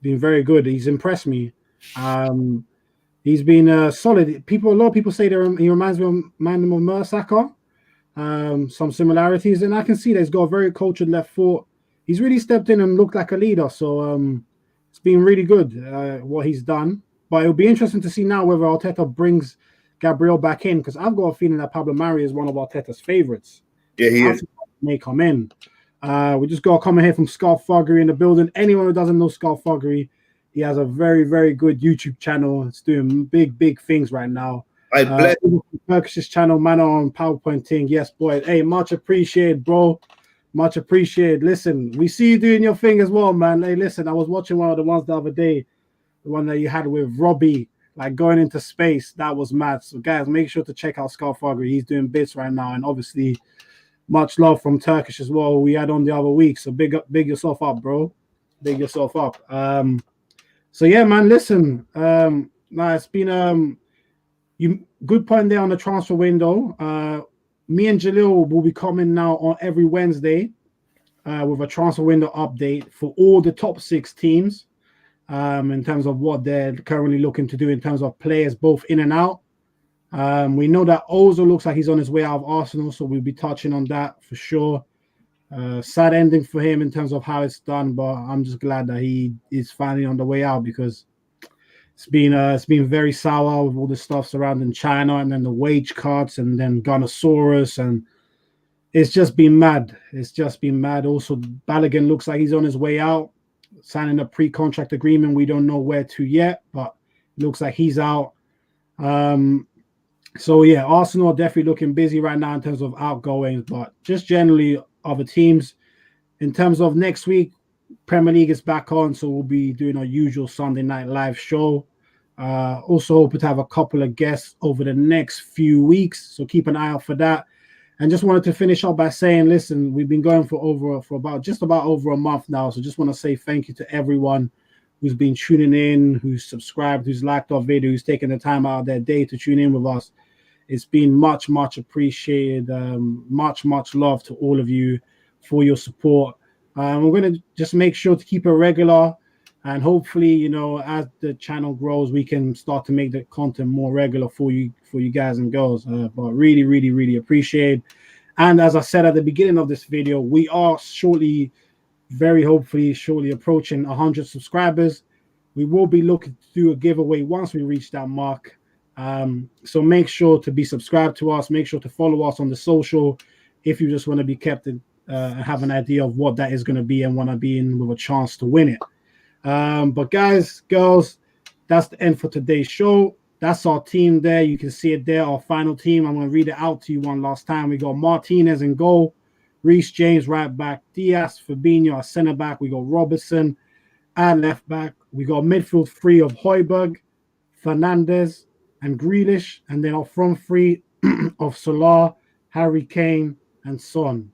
A: Been very good. He's impressed me. He's been solid. A lot of people say he reminds me of Mertesacker. Some similarities, and I can see that he's got a very cultured left foot. He's really stepped in and looked like a leader. So it's been really good what he's done. But it'll be interesting to see now whether Arteta brings Gabriel back in, because I've got a feeling that Pablo Mari is one of Arteta's favorites.
C: Yeah, he is.
A: May come in. We just got a comment here from Scarfuggery in the building. Anyone who doesn't know Scarfuggery, he has a very, very good YouTube channel. It's doing big things right now.
C: I bless
A: Turkish's channel, man, on PowerPoint thing. Yes, boy. Hey, much appreciated, bro. Much appreciated. Listen, we see you doing your thing as well, man. Hey, listen, I was watching one of the ones the other day, the one that you had with Robbie, like going into space. That was mad. So, guys, make sure to check out Scarfuggery. He's doing bits right now, and obviously, much love from Turkish as well. We had on the other week, so big yourself up, bro. Big yourself up. So yeah, man. Listen, it's been good point there on the transfer window. Me and Jalil will be coming now on every Wednesday with a transfer window update for all the top 6 teams in terms of what they're currently looking to do in terms of players both in and out. We know that Ozil looks like he's on his way out of Arsenal, so we'll be touching on that for sure. Sad ending for him in terms of how it's done, but I'm just glad that he is finally on the way out, because it's been very sour with all the stuff surrounding China, and then the wage cuts, and then Gunnosaurus, and it's just been mad. It's just been mad. Also, Balogun looks like he's on his way out, signing a pre-contract agreement. We don't know where to yet, but it looks like he's out. So yeah, Arsenal are definitely looking busy right now in terms of outgoings, but just generally other teams. In terms of next week, Premier League is back on, so we'll be doing our usual Sunday night live show. Also hoping to have a couple of guests over the next few weeks, so keep an eye out for that. And just wanted to finish up by saying, listen, we've been going for about over a month now, so just want to say thank you to everyone who's been tuning in, who's subscribed, who's liked our video, who's taken the time out of their day to tune in with us. It's been much appreciated. Much love to all of you for your support. We're going to just make sure to keep it regular, and hopefully, as the channel grows, we can start to make the content more regular for you guys and girls. But really appreciate. And as I said at the beginning of this video, we are shortly approaching 100 subscribers. We will be looking to do a giveaway once we reach that mark. So make sure to be subscribed to us. Make sure to follow us on the social if you just want to be kept and have an idea of what that is going to be and want to be in with a chance to win it. But guys, girls, that's the end for today's show. That's our team there. You can see it there, our final team. I'm going to read it out to you one last time. We got Martinez in goal, Reece James right back, Diaz, Fabinho at centre back. We got Robertson at left back. We got midfield 3 of Højbjerg, Fernandes, and Grealish, and then our front 3 of Salah, Harry Kane, and Son.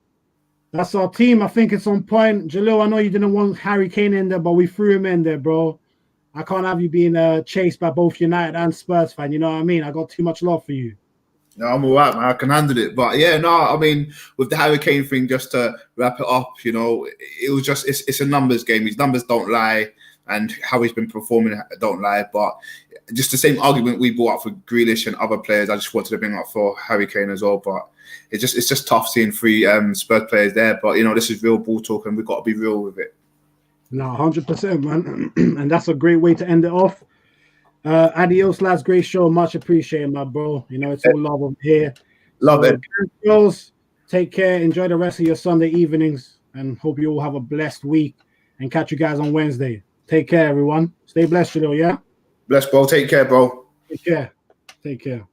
A: That's our team. I think it's on point. Jalil, I know you didn't want Harry Kane in there, but we threw him in there, bro. I can't have you being chased by both United and Spurs fan. You know what I mean? I got too much love for you.
C: No, I'm all right, man. I can handle it. But yeah, no, I mean, with the Harry Kane thing, just to wrap it up, it was just, it's a numbers game. His numbers don't lie, and how he's been performing don't lie. But just the same argument we brought up for Grealish and other players, I just wanted to bring up for Harry Kane as well. But it's just tough seeing 3 Spurs players there. But this is real ball talk, and we've got to be real with it.
A: No, 100%, man. And that's a great way to end it off. Adios, lads. Great show. Much appreciated, my bro. It's all love over here.
C: Love it.
A: Girls, take care. Enjoy the rest of your Sunday evenings, and hope you all have a blessed week. And catch you guys on Wednesday. Take care, everyone. Stay blessed, Julio, yeah?
C: Bless, bro. Take care, bro.
A: Take care. Take care.